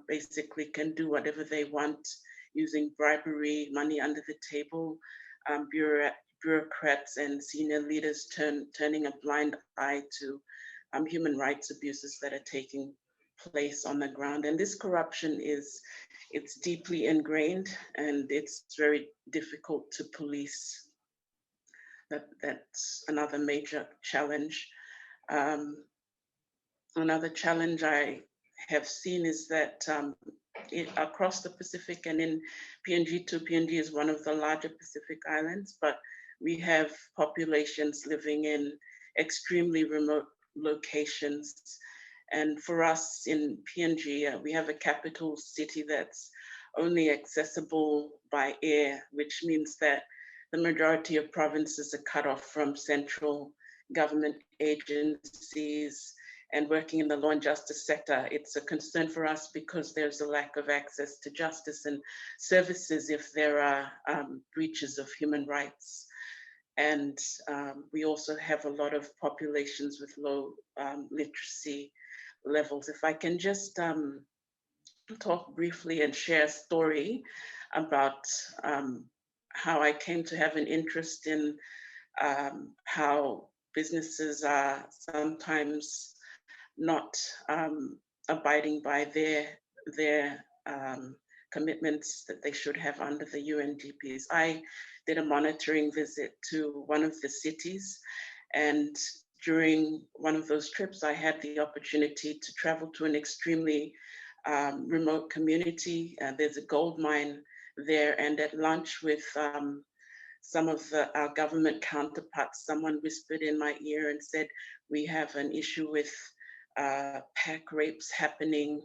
basically can do whatever they want using bribery, money under the table, bureaucrats and senior leaders turning a blind eye to human rights abuses that are taking place on the ground. And this corruption it's deeply ingrained, and it's very difficult to police. That's another major challenge. Another challenge I have seen is that across the Pacific and in PNG too, PNG is one of the larger Pacific islands, but we have populations living in extremely remote locations. And for us in PNG, we have a capital city that's only accessible by air, which means that the majority of provinces are cut off from central government agencies. And working in the law and justice sector, it's a concern for us because there's a lack of access to justice and services if there are breaches of human rights. And we also have a lot of populations with low literacy levels. If I can just talk briefly and share a story about how I came to have an interest in how businesses are sometimes not abiding by their commitments that they should have under the UNGPs. I did a monitoring visit to one of the cities, and during one of those trips, I had the opportunity to travel to an extremely remote community. There's a gold mine there, and at lunch with some of our government counterparts, someone whispered in my ear and said, we have an issue with pack rapes happening.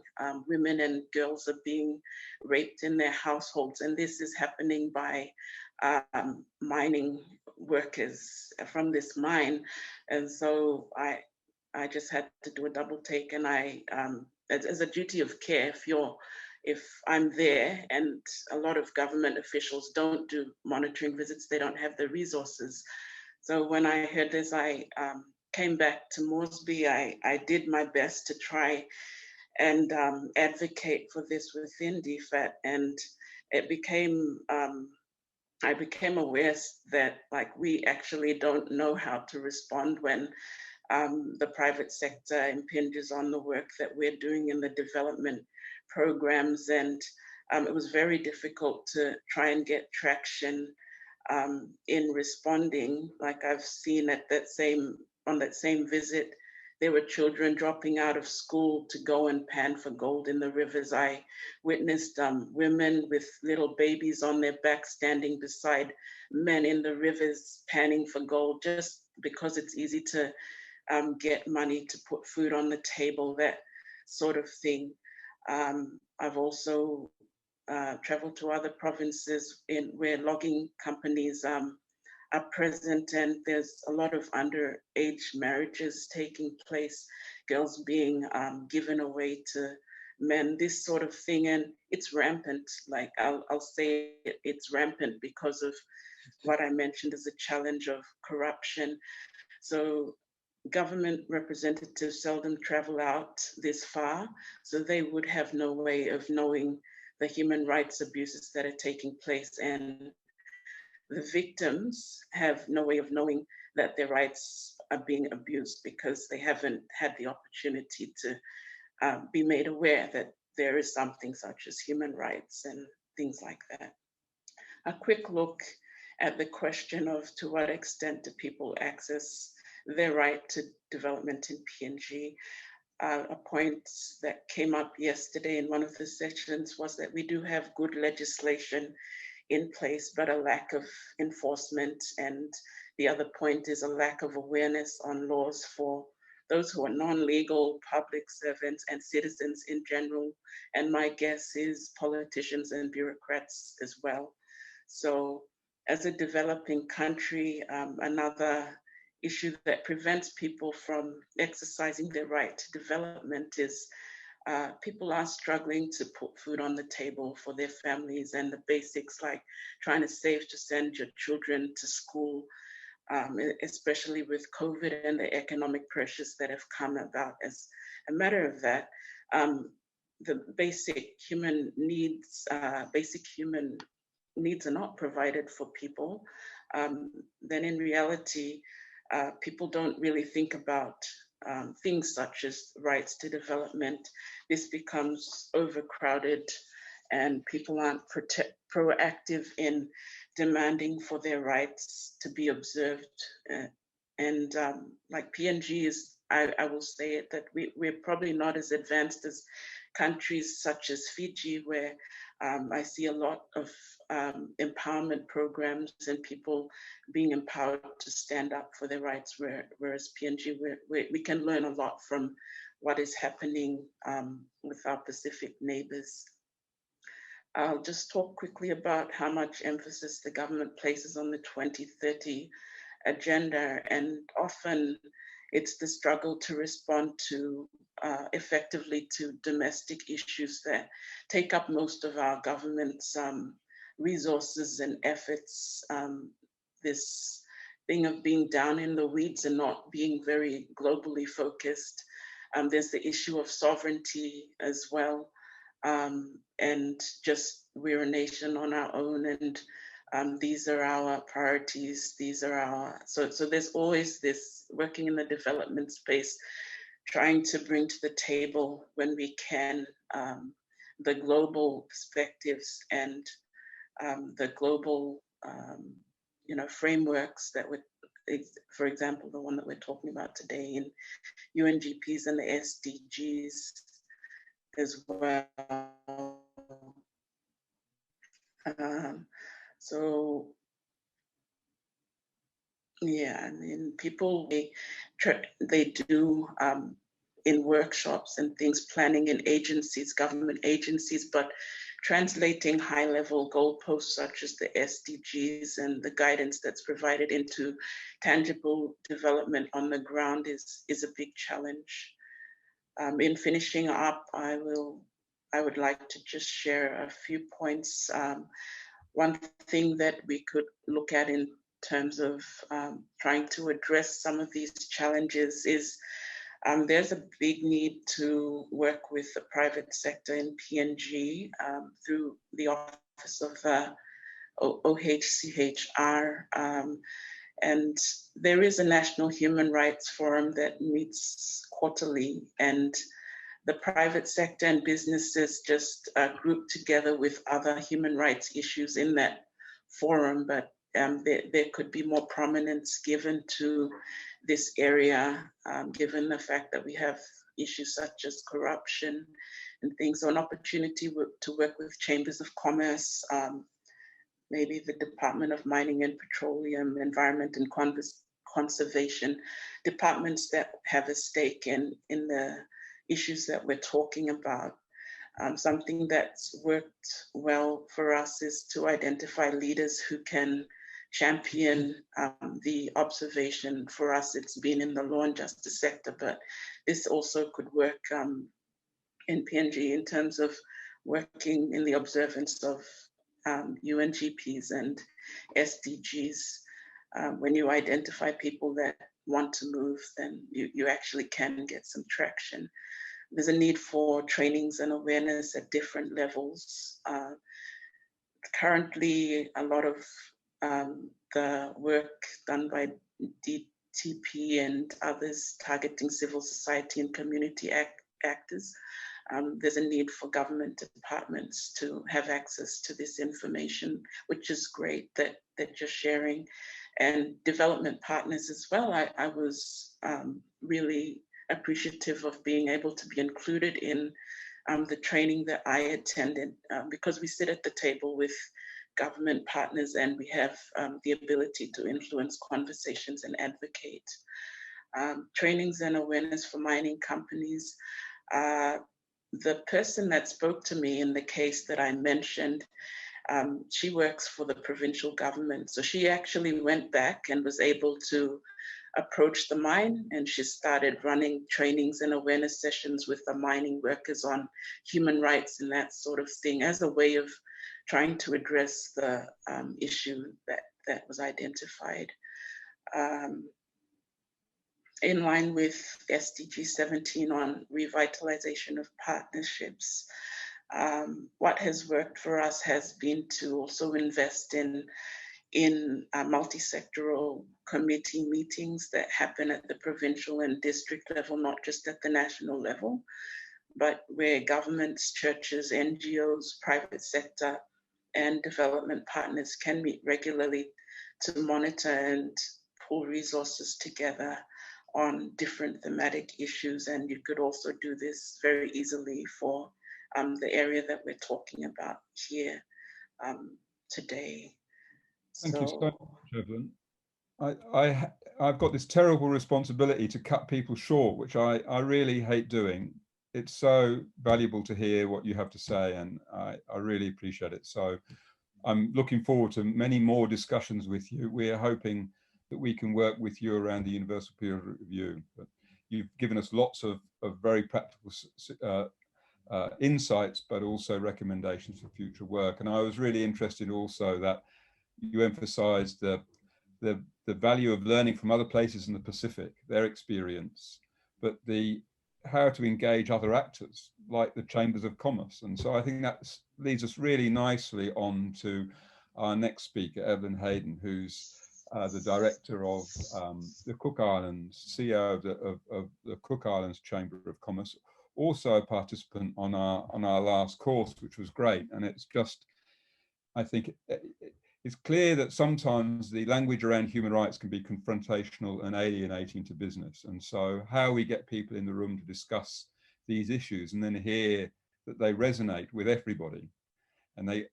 Women and girls are being raped in their households, and this is happening by mining workers from this mine. And so I just had to do a double take, and I, as a duty of care, if I'm there, and a lot of government officials don't do monitoring visits, they don't have the resources. So when I heard this, I came back to Moresby. I did my best to try and advocate for this within DFAT, and it became, I became aware that we actually don't know how to respond when the private sector impinges on the work that we're doing in the development programs. And it was very difficult to try and get traction in responding. Like I've seen on that same visit, there were children dropping out of school to go and pan for gold in the rivers. I witnessed women with little babies on their backs standing beside men in the rivers panning for gold, just because it's easy to get money to put food on the table, that sort of thing. I've also traveled to other provinces where logging companies are present, and there's a lot of underage marriages taking place, girls being given away to men, this sort of thing. And it's rampant. Like I'll say it's rampant because of what I mentioned as a challenge of corruption. So government representatives seldom travel out this far, so they would have no way of knowing the human rights abuses that are taking place, and the victims have no way of knowing that their rights are being abused because they haven't had the opportunity to be made aware that there is something such as human rights and things like that. A quick look at the question of to what extent do people access their right to development in PNG. A point that came up yesterday in one of the sessions was that we do have good legislation in place, but a lack of enforcement. And the other point is a lack of awareness on laws for those who are non-legal public servants and citizens in general. And my guess is politicians and bureaucrats as well. So as a developing country, another issue that prevents people from exercising their right to development is people are struggling to put food on the table for their families, and the basics like trying to save to send your children to school, especially with COVID and the economic pressures that have come about as a matter of that. The basic human needs are not provided for people. Then in reality, people don't really think about things such as rights to development. This becomes overcrowded and people aren't proactive in demanding for their rights to be observed. And like PNG is, I will say it, that we're probably not as advanced as countries such as Fiji, where I see a lot of empowerment programs and people being empowered to stand up for their rights, whereas PNG, we can learn a lot from what is happening with our Pacific neighbors. I'll just talk quickly about how much emphasis the government places on the 2030 agenda, and often it's the struggle to respond to effectively to domestic issues that take up most of our government's resources and efforts. This thing of being down in the weeds and not being very globally focused. There's the issue of sovereignty as well. And just we're a nation on our own, and these are our priorities. These are our, so there's always this working in the development space, trying to bring to the table when we can the global perspectives and the global frameworks that would, for example, the one that we're talking about today in UNGPs and the SDGs as well. So yeah, I mean, people, they do in workshops and things, planning in agencies, government agencies, but translating high-level goalposts such as the SDGs and the guidance that's provided into tangible development on the ground is a big challenge. In finishing up, I would like to just share a few points. One thing that we could look at in terms of trying to address some of these challenges is there's a big need to work with the private sector in PNG through the Office of OHCHR. And there is a National Human Rights Forum that meets quarterly, and the private sector and businesses just group together with other human rights issues in that forum, but there could be more prominence given to this area, given the fact that we have issues such as corruption and things. So an opportunity to work with chambers of commerce, maybe the Department of Mining and Petroleum, Environment and Conservation, departments that have a stake in the issues that we're talking about. Something that's worked well for us is to identify leaders who can champion the observation. For us, it's been in the law and justice sector, but this also could work in PNG in terms of working in the observance of UNGPs and SDGs. When you identify people that want to move, then you actually can get some traction. There's a need for trainings and awareness at different levels. Currently, a lot of the work done by DTP and others targeting civil society and community actors there's a need for government departments to have access to this information, which is great that you're sharing. And development partners as well. I was really appreciative of being able to be included in the training that I attended, because we sit at the table with government partners and we have the ability to influence conversations and advocate. Trainings and awareness for mining companies. The person that spoke to me in the case that I mentioned, she works for the provincial government. So she actually went back and was able to approach the mine, and she started running trainings and awareness sessions with the mining workers on human rights and that sort of thing as a way of trying to address the issue that was identified. In line with SDG 17 on revitalization of partnerships, what has worked for us has been to also invest in multi-sectoral committee meetings that happen at the provincial and district level, not just at the national level, but where governments, churches, NGOs, private sector, and development partners can meet regularly to monitor and pull resources together on different thematic issues. And you could also do this very easily for the area that we're talking about here today. Thank you so much, Evelyn. I've got this terrible responsibility to cut people short, which I really hate doing. It's so valuable to hear what you have to say, and I really appreciate it. So I'm looking forward to many more discussions with you. We're hoping that we can work with you around the Universal Peer Review. But you've given us lots of very practical insights, but also recommendations for future work. And I was really interested also that you emphasized the value of learning from other places in the Pacific, their experience, but how to engage other actors like the Chambers of Commerce. And so I think that leads us really nicely on to our next speaker, Evelyn Hayden, who's the director of the Cook Islands, CEO of the Cook Islands Chamber of Commerce, also a participant on our last course, which was great. And it's just, I think it's clear that sometimes the language around human rights can be confrontational and alienating to business. And so how we get people in the room to discuss these issues and then hear that they resonate with everybody, and they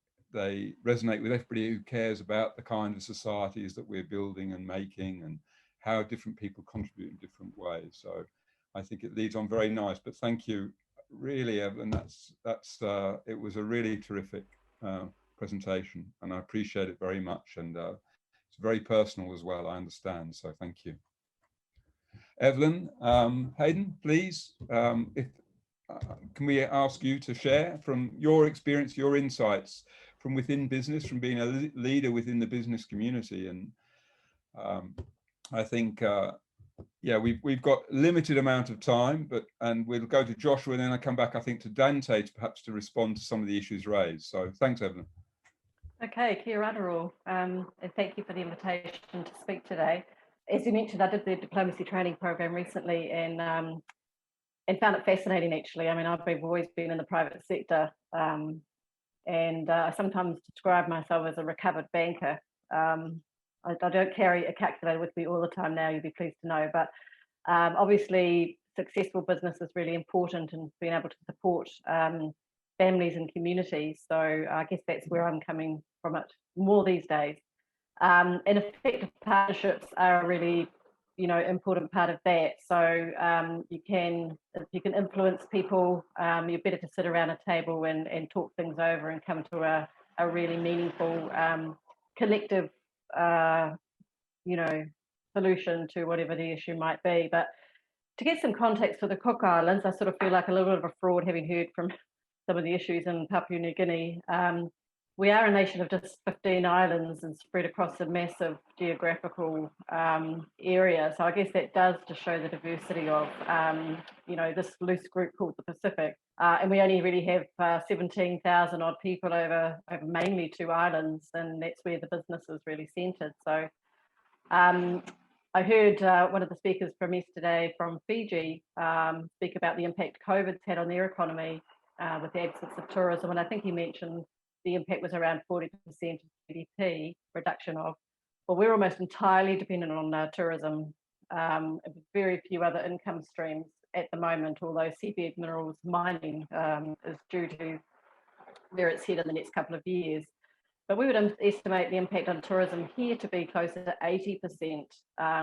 resonate with everybody who cares about the kind of societies that we're building and making and how different people contribute in different ways. So I think it leads on very nice, but thank you really, Evelyn. It was a really terrific presentation, and I appreciate it very much, and it's very personal as well, I understand, so thank you. Evelyn, Hayden, please, can we ask you to share from your experience, your insights from within business, from being a leader within the business community? And I think yeah, we've got limited amount of time, and we'll go to Joshua, and then I come back, I think, to Dante perhaps to respond to some of the issues raised. So thanks, Evelyn. Okay, kia ora Earle, and thank you for the invitation to speak today. As you mentioned, I did the diplomacy training program recently, and found it fascinating, actually. I mean, I've always been in the private sector, and I sometimes describe myself as a recovered banker. I don't carry a calculator with me all the time now, you'll be pleased to know, but obviously successful business is really important, and being able to support families and communities. So I guess that's where I'm coming from it more these days. And effective partnerships are a really, important part of that. So if you can influence people, you're better to sit around a table and talk things over and come to a really meaningful collective solution to whatever the issue might be. But to get some context for the Cook Islands, I sort of feel like a little bit of a fraud having heard from some of the issues in Papua New Guinea. We are a nation of just 15 islands and spread across a massive geographical area. So I guess that does to show the diversity of, this loose group called the Pacific. And we only really have 17,000 odd people over mainly 2 islands, and that's where the business is really centred. So I heard one of the speakers from yesterday from Fiji speak about the impact COVID's had on their economy with the absence of tourism. And I think he mentioned the impact was around 40% of GDP reduction of, well, we're almost entirely dependent on tourism, very few other income streams at the moment, although seabed minerals mining is due to where it's headed in the next couple of years. But we would estimate the impact on tourism here to be closer to 80%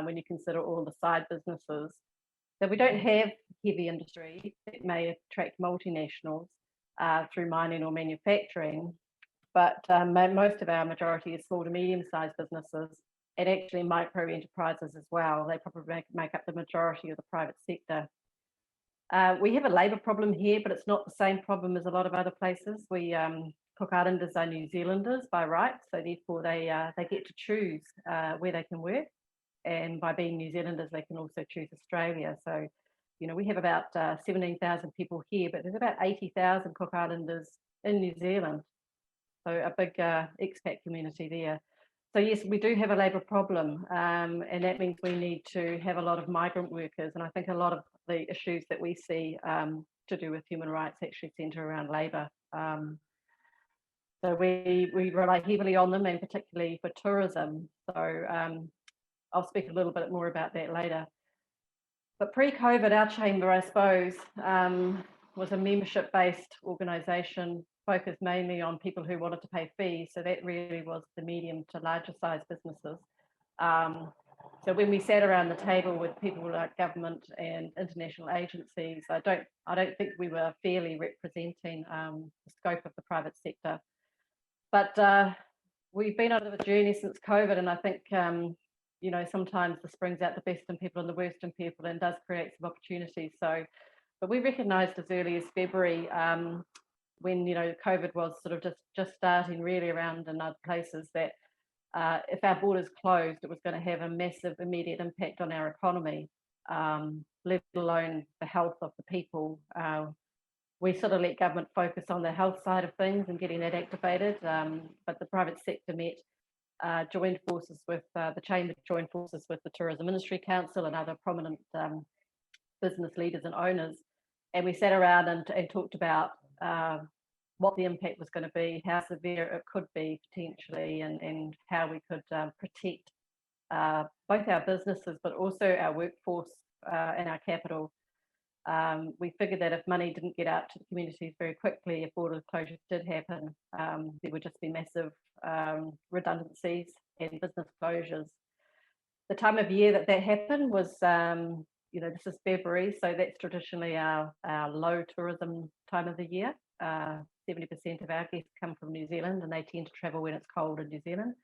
when you consider all the side businesses. So we don't have heavy industry that may attract multinationals through mining or manufacturing, but most of our majority is small to medium-sized businesses and actually micro enterprises as well. They probably make up the majority of the private sector. We have a labour problem here, but it's not the same problem as a lot of other places. We Cook Islanders are New Zealanders by right, so therefore they get to choose where they can work, and by being New Zealanders, they can also choose Australia. So, you know, we have about 17,000 people here, but there's about 80,000 Cook Islanders in New Zealand, so a big expat community there. So yes, we do have a labour problem, and that means we need to have a lot of migrant workers, and I think a lot of the issues that we see to do with human rights actually centre around labour. So we rely heavily on them, and particularly for tourism. So I'll speak a little bit more about that later. But pre-COVID, our chamber, I suppose, was a membership-based organisation focused mainly on people who wanted to pay fees. So that really was the medium to larger size businesses. So when we sat around the table with people like government and international agencies, I don't think we were fairly representing the scope of the private sector. But we've been on a journey since COVID, and I think, you know, sometimes this brings out the best in people and the worst in people and does create some opportunities. So, but we recognised as early as February, when, you know, COVID was sort of just starting really around in other places, that if our borders closed, it was going to have a massive immediate impact on our economy, let alone the health of the people. We sort of let government focus on the health side of things and getting that activated, but the private sector met, joined forces with the Chamber, joined forces with the Tourism Industry Council and other prominent business leaders and owners, and we sat around and talked about what the impact was going to be, how severe it could be potentially, and how we could protect both our businesses but also our workforce and our capital. We figured that if money didn't get out to the communities very quickly, if border closures did happen, there would just be massive redundancies and business closures. The time of year that happened was, you know, this is February, so that's traditionally our low tourism time of the year. 70% of our guests come from New Zealand, and they tend to travel when it's cold in New Zealand.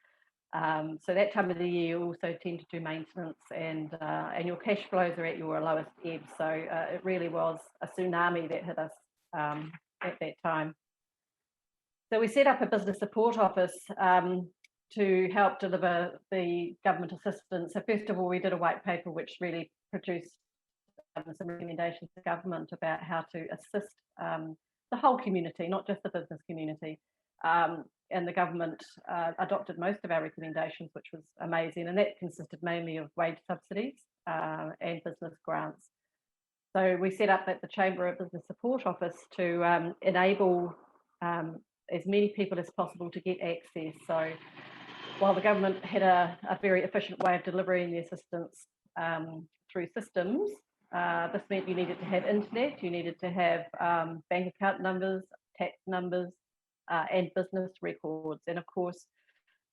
So that time of the year you also tend to do maintenance, and your cash flows are at your lowest ebb. So it really was a tsunami that hit us at that time. So we set up a business support office to help deliver the government assistance. So first of all, we did a white paper which really produced some recommendations to government about how to assist the whole community, not just the business community. And the government adopted most of our recommendations, which was amazing. And that consisted mainly of wage subsidies and business grants. So we set up at the Chamber a business support office to enable as many people as possible to get access. So while the government had a very efficient way of delivering the assistance through systems, this meant you needed to have internet, you needed to have bank account numbers, tax numbers, and business records. And of course,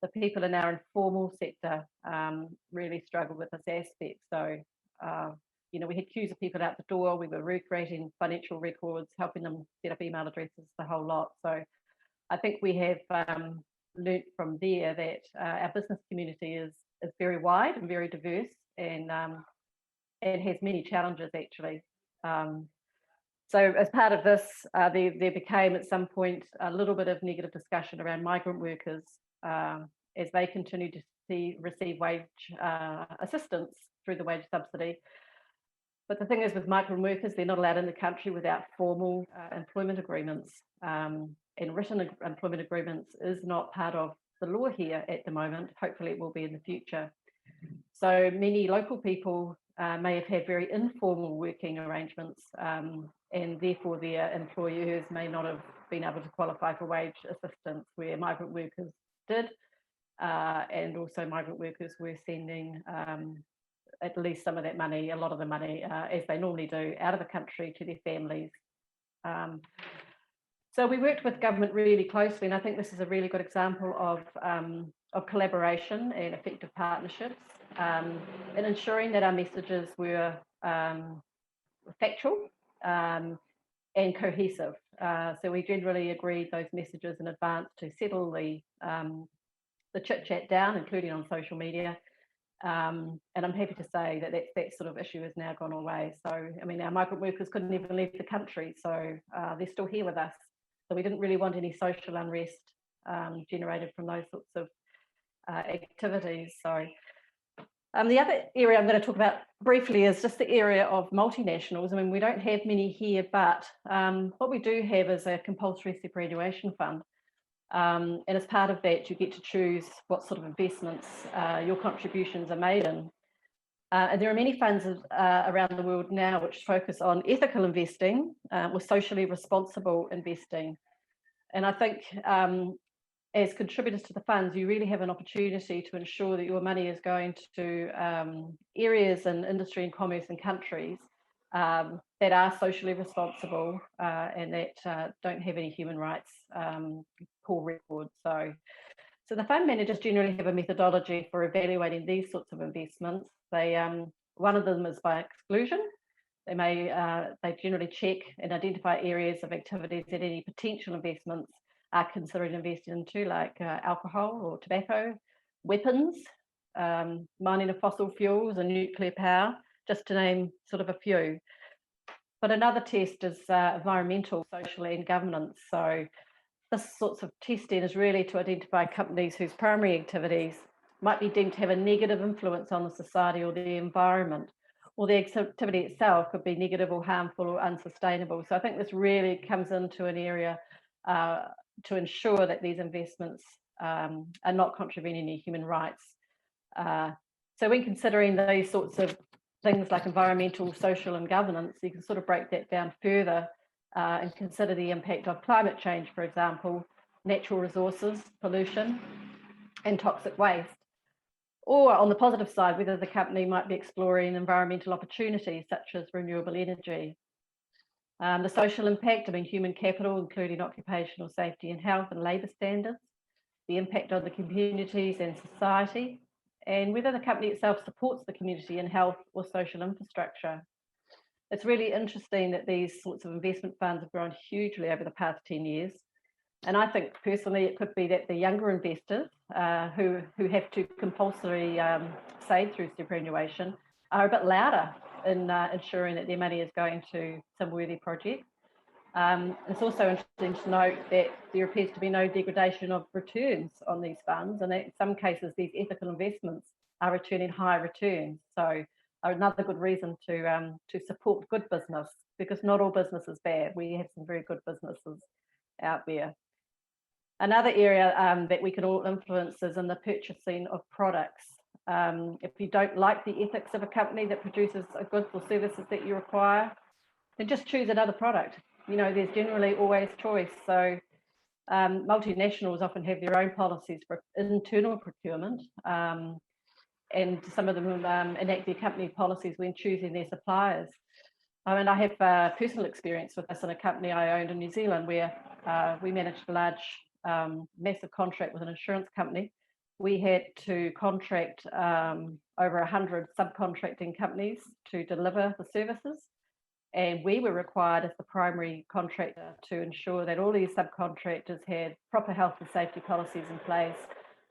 the people in our informal sector really struggled with this aspect. So, you know, we had queues of people out the door, we were recreating financial records, helping them set up email addresses, the whole lot. So I think we have learnt from there that our business community is very wide and very diverse, and has many challenges actually. So as part of this, there became at some point a little bit of negative discussion around migrant workers as they continue to receive wage assistance through the wage subsidy. But the thing is, with migrant workers, they're not allowed in the country without formal employment agreements. And written employment agreements is not part of the law here at the moment. Hopefully it will be in the future. So many local people may have had very informal working arrangements, and therefore their employers may not have been able to qualify for wage assistance, where migrant workers did, and also migrant workers were sending at least some of that money, a lot of the money, as they normally do, out of the country to their families. So we worked with government really closely, and I think this is a really good example of collaboration and effective partnerships, in ensuring that our messages were factual and cohesive. So we generally agreed those messages in advance to settle the chit-chat down, including on social media. And I'm happy to say that that sort of issue has now gone away. So, I mean, our migrant workers couldn't even leave the country, so they're still here with us. So we didn't really want any social unrest generated from those sorts of activities. So the other area I'm going to talk about briefly is just the area of multinationals. I mean, we don't have many here, but what we do have is a compulsory superannuation fund. And as part of that, you get to choose what sort of investments your contributions are made in. And there are many funds around the world now which focus on ethical investing or socially responsible investing. And I think as contributors to the funds, you really have an opportunity to ensure that your money is going to areas in industry and commerce and countries that are socially responsible and that don't have any human rights poor records. So the fund managers generally have a methodology for evaluating these sorts of investments. They one of them is by exclusion. They generally check and identify areas of activities that any potential investments are considered invested into, like alcohol or tobacco, weapons, mining of fossil fuels and nuclear power, just to name sort of a few. But another test is environmental, social and governance. So this sorts of testing is really to identify companies whose primary activities might be deemed to have a negative influence on the society or the environment, or the activity itself could be negative or harmful or unsustainable. So I think this really comes into an area to ensure that these investments are not contravening any human rights. So when considering those sorts of things like environmental, social and governance, you can sort of break that down further and consider the impact of climate change, for example, natural resources, pollution and toxic waste. Or on the positive side, whether the company might be exploring environmental opportunities such as renewable energy. The social impact, I mean, human capital, including occupational safety and health and labour standards, the impact on the communities and society, and whether the company itself supports the community in health or social infrastructure. It's really interesting that these sorts of investment funds have grown hugely over the past 10 years. And I think personally, it could be that the younger investors who have to compulsory save through superannuation are a bit louder in ensuring that their money is going to some worthy projects. It's also interesting to note that there appears to be no degradation of returns on these funds, and in some cases, these ethical investments are returning high returns. So another good reason to support good business, because not all business is bad. We have some very good businesses out there. Another area that we can all influence is in the purchasing of products. If you don't like the ethics of a company that produces goods or services that you require, then just choose another product. You know, there's generally always choice. So multinationals often have their own policies for internal procurement, and some of them enact their company policies when choosing their suppliers. I mean, I have personal experience with this in a company I owned in New Zealand, where we managed a large, massive contract with an insurance company. We had to contract over 100 subcontracting companies to deliver the services. And we were required as the primary contractor to ensure that all these subcontractors had proper health and safety policies in place,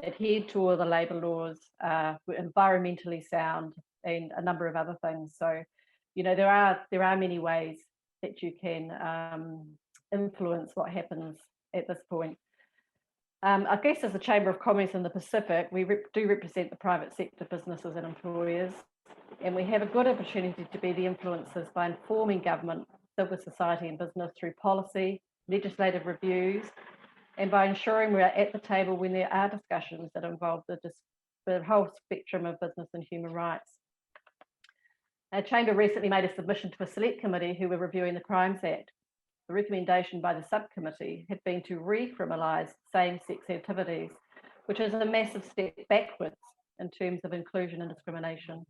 adhered to all the labour laws, were environmentally sound, and a number of other things. So, you know, there are many ways that you can influence what happens at this point. I guess as the Chamber of Commerce in the Pacific, we do represent the private sector businesses and employers, and we have a good opportunity to be the influencers by informing government, civil society and business through policy, legislative reviews, and by ensuring we're at the table when there are discussions that involve the the whole spectrum of business and human rights. Our Chamber recently made a submission to a select committee who were reviewing the Crimes Act. The recommendation by the subcommittee had been to recriminalise same-sex activities, which is a massive step backwards in terms of inclusion and discrimination.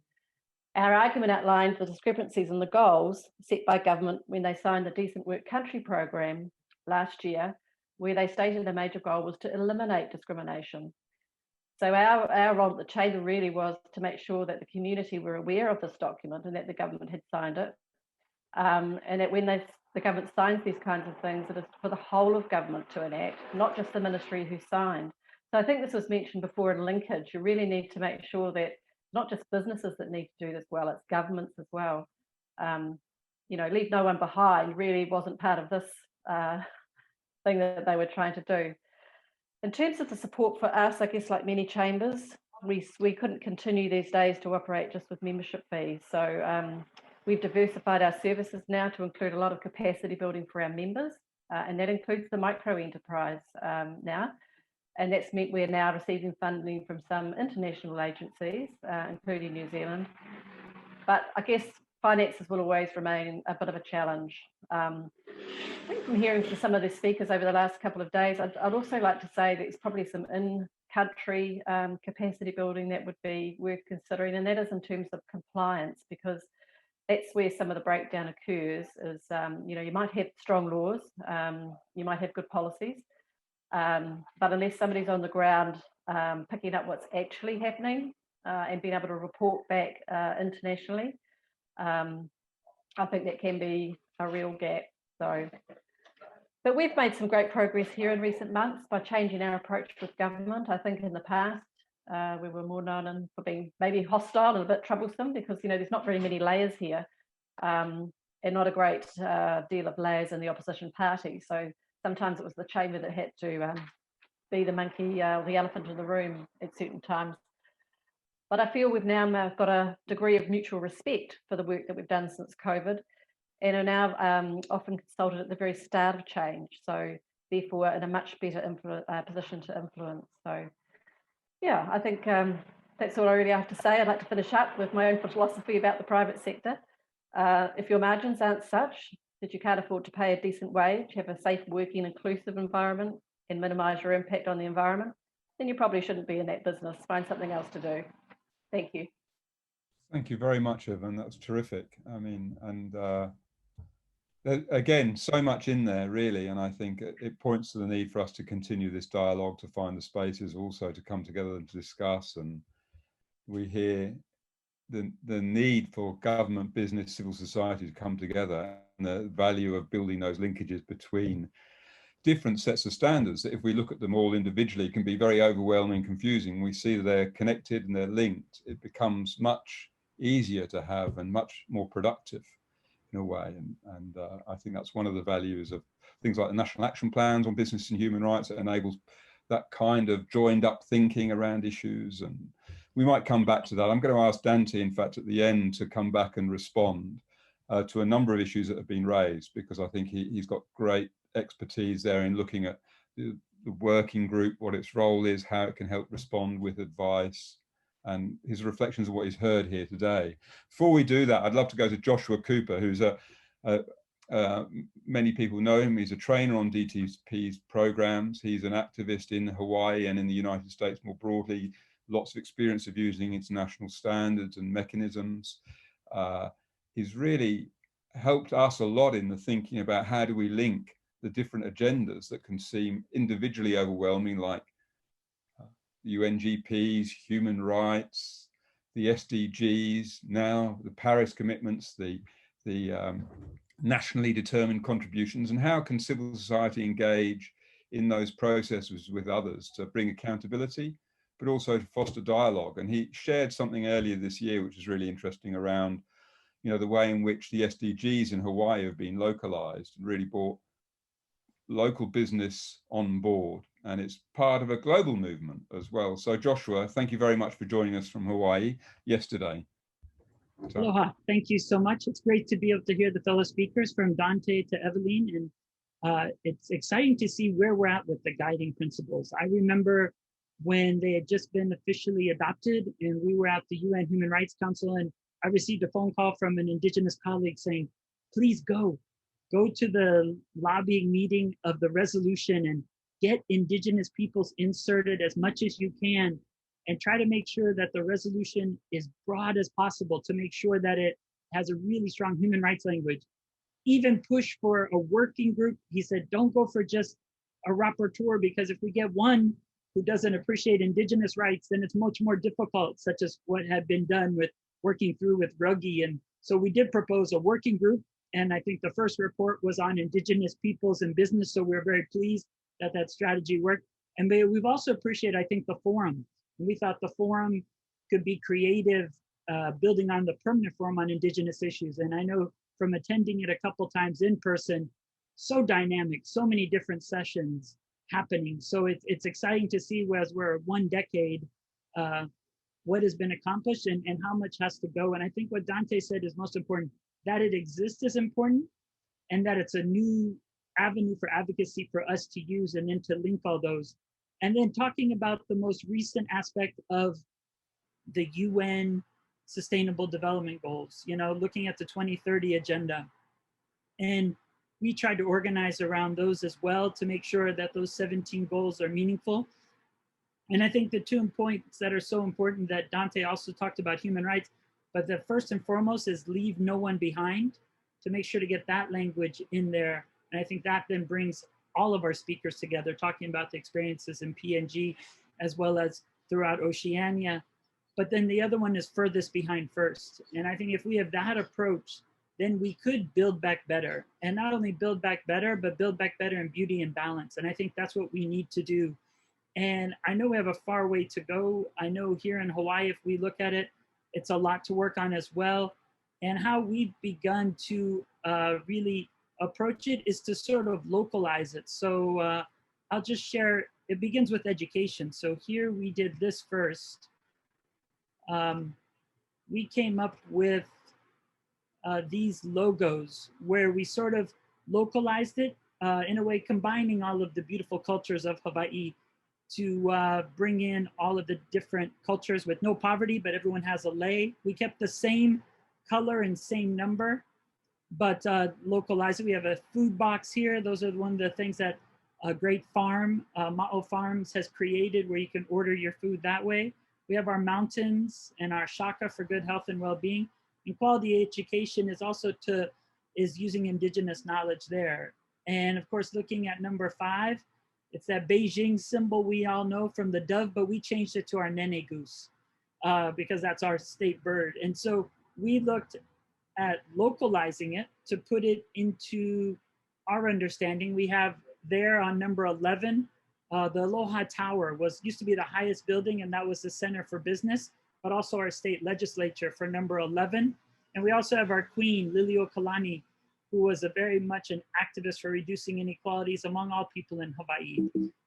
Our argument outlined the discrepancies in the goals set by government when they signed the Decent Work Country programme last year, where they stated a major goal was to eliminate discrimination. So our role at the Chamber really was to make sure that the community were aware of this document and that the government had signed it. And that when the government signs these kinds of things, it is for the whole of government to enact, not just the ministry who signed. So I think this was mentioned before in linkage. You really need to make sure that not just businesses that need to do this well, it's governments as well. You know, leave no one behind really wasn't part of this thing that they were trying to do. In terms of the support for us, I guess like many chambers, we couldn't continue these days to operate just with membership fees. So we've diversified our services now to include a lot of capacity building for our members, and that includes the micro enterprise now. And that's meant we're now receiving funding from some international agencies, including New Zealand. But I guess finances will always remain a bit of a challenge. I think from hearing from some of the speakers over the last couple of days, I'd also like to say there's probably some in-country capacity building that would be worth considering, and that is in terms of compliance, because that's where some of the breakdown occurs. Is you know, you might have strong laws, you might have good policies, but unless somebody's on the ground picking up what's actually happening and being able to report back internationally, I think that can be a real gap. So, but we've made some great progress here in recent months by changing our approach with government. I think in the past we were more known for being maybe hostile and a bit troublesome because, you know, there's not very many layers here, and not a great deal of layers in the opposition party. So sometimes it was the chamber that had to be the monkey, the elephant in the room at certain times. But I feel we've now got a degree of mutual respect for the work that we've done since COVID, and are now often consulted at the very start of change. So therefore in a much better position to influence. So yeah, I think that's all I really have to say. I'd like to finish up with my own philosophy about the private sector. If your margins aren't such that you can't afford to pay a decent wage, have a safe working inclusive environment and minimise your impact on the environment, then you probably shouldn't be in that business. Find something else to do. Thank you. Thank you very much, Evelyn. That's terrific. I mean, and again, so much in there, really. And I think it points to the need for us to continue this dialogue, to find the spaces also to come together and to discuss. And we hear the need for government, business, civil society to come together, and the value of building those linkages between different sets of standards that if we look at them all individually can be very overwhelming and confusing. We see that they're connected and they're linked. It becomes much easier to have and much more productive in a way. And I think that's one of the values of things like the national action plans on business and human rights. It enables that kind of joined up thinking around issues. And we might come back to that. I'm going to ask Dante, in fact, at the end to come back and respond to a number of issues that have been raised, because I think he's got great expertise there in looking at the working group, what its role is, how it can help respond with advice, and his reflections of what he's heard here today. Before we do that, I'd love to go to Joshua Cooper, who's many people know him. He's a trainer on DTP's programs. He's an activist in Hawaii and in the United States more broadly, lots of experience of using international standards and mechanisms. He's really helped us a lot in the thinking about how do we link the different agendas that can seem individually overwhelming, like the UNGPs, human rights, the SDGs, now the Paris commitments, the nationally determined contributions, and how can civil society engage in those processes with others to bring accountability, but also to foster dialogue. And he shared something earlier this year, which is really interesting, around, you know, the way in which the SDGs in Hawaii have been localized and really brought local business on board, and it's part of a global movement as well. So Joshua, thank you very much for joining us from Hawaii yesterday. Aloha, thank you so much. It's great to be able to hear the fellow speakers from Dante to Eveleen, and it's exciting to see where we're at with the guiding principles. I remember when they had just been officially adopted, and we were at the UN Human Rights Council, and I received a phone call from an Indigenous colleague saying, please go to the lobbying meeting of the resolution and get Indigenous peoples inserted as much as you can, and try to make sure that the resolution is broad as possible to make sure that it has a really strong human rights language. Even push for a working group. He said, don't go for just a rapporteur, because if we get one who doesn't appreciate Indigenous rights, then it's much more difficult, such as what had been done with working through with Ruggie. And so we did propose a working group. And I think the first report was on Indigenous peoples and business. So we're very pleased that that strategy worked. And we've also appreciated, I think, the forum. We thought the forum could be creative, building on the permanent forum on Indigenous issues. And I know from attending it a couple times in person, so dynamic, so many different sessions happening. So it's exciting to see, as we're 1 decade, what has been accomplished and how much has to go. And I think what Dante said is most important, that it exists is important, and that it's a new avenue for advocacy for us to use, and then to link all those. And then talking about the most recent aspect of the UN Sustainable Development Goals, looking at the 2030 agenda. And we tried to organize around those as well to make sure that those 17 goals are meaningful. And I think the 2 points that are so important that Dante also talked about human rights, but the first and foremost is leave no one behind, to make sure to get that language in there. And I think that then brings all of our speakers together, talking about the experiences in PNG as well as throughout Oceania. But then the other one is furthest behind first. And I think if we have that approach, then we could build back better. And not only build back better, but build back better in beauty and balance. And I think that's what we need to do. And I know we have a far way to go. I know here in Hawaii, if we look at it, it's a lot to work on as well. And how we've begun to really approach it is to sort of localize it. So I'll just share, it begins with education. So here we did this first. We came up with these logos where we sort of localized it in a way, combining all of the beautiful cultures of Hawaii to bring in all of the different cultures with no poverty, but everyone has a lei. We kept the same color and same number, but localized it. We have a food box here. Those are one of the things that a great farm, Ma'o Farms, has created, where you can order your food that way. We have our mountains and our shaka for good health and well-being. And quality education is also is using Indigenous knowledge there. And of course, looking at number 5, it's that Beijing symbol we all know from the dove, but we changed it to our nene goose because that's our state bird. And so we looked at localizing it to put it into our understanding. We have there on number 11, the Aloha Tower used to be the highest building, and that was the center for business, but also our state legislature for number 11. And we also have our queen, Liliuokalani, who was very much an activist for reducing inequalities among all people in Hawaii.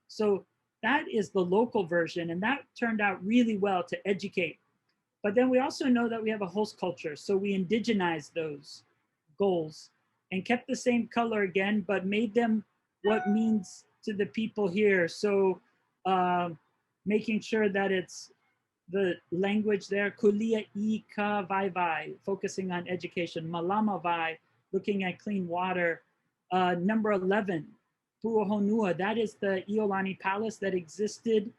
So that is the local version, and that turned out really well to educate. But then we also know that we have a host culture, so we indigenized those goals and kept the same color again, but made them what means to the people here. So making sure that it's the language there, kulia I ka vai vai, focusing on education, malama vai, looking at clean water. Number 11, Pu'uhonua, that is the Iolani Palace that existed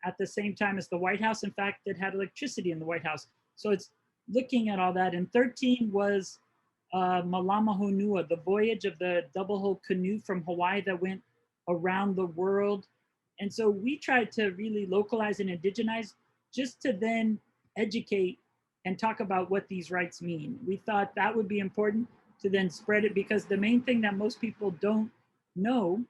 at the same time as the White House. In fact, it had electricity in the White House. So it's looking at all that. And 13 was Malama Honua, the voyage of the double-hull canoe from Hawaii that went around the world. And so we tried to really localize and indigenize just to then educate and talk about what these rights mean. We thought that would be important to then spread it, because the main thing that most people don't know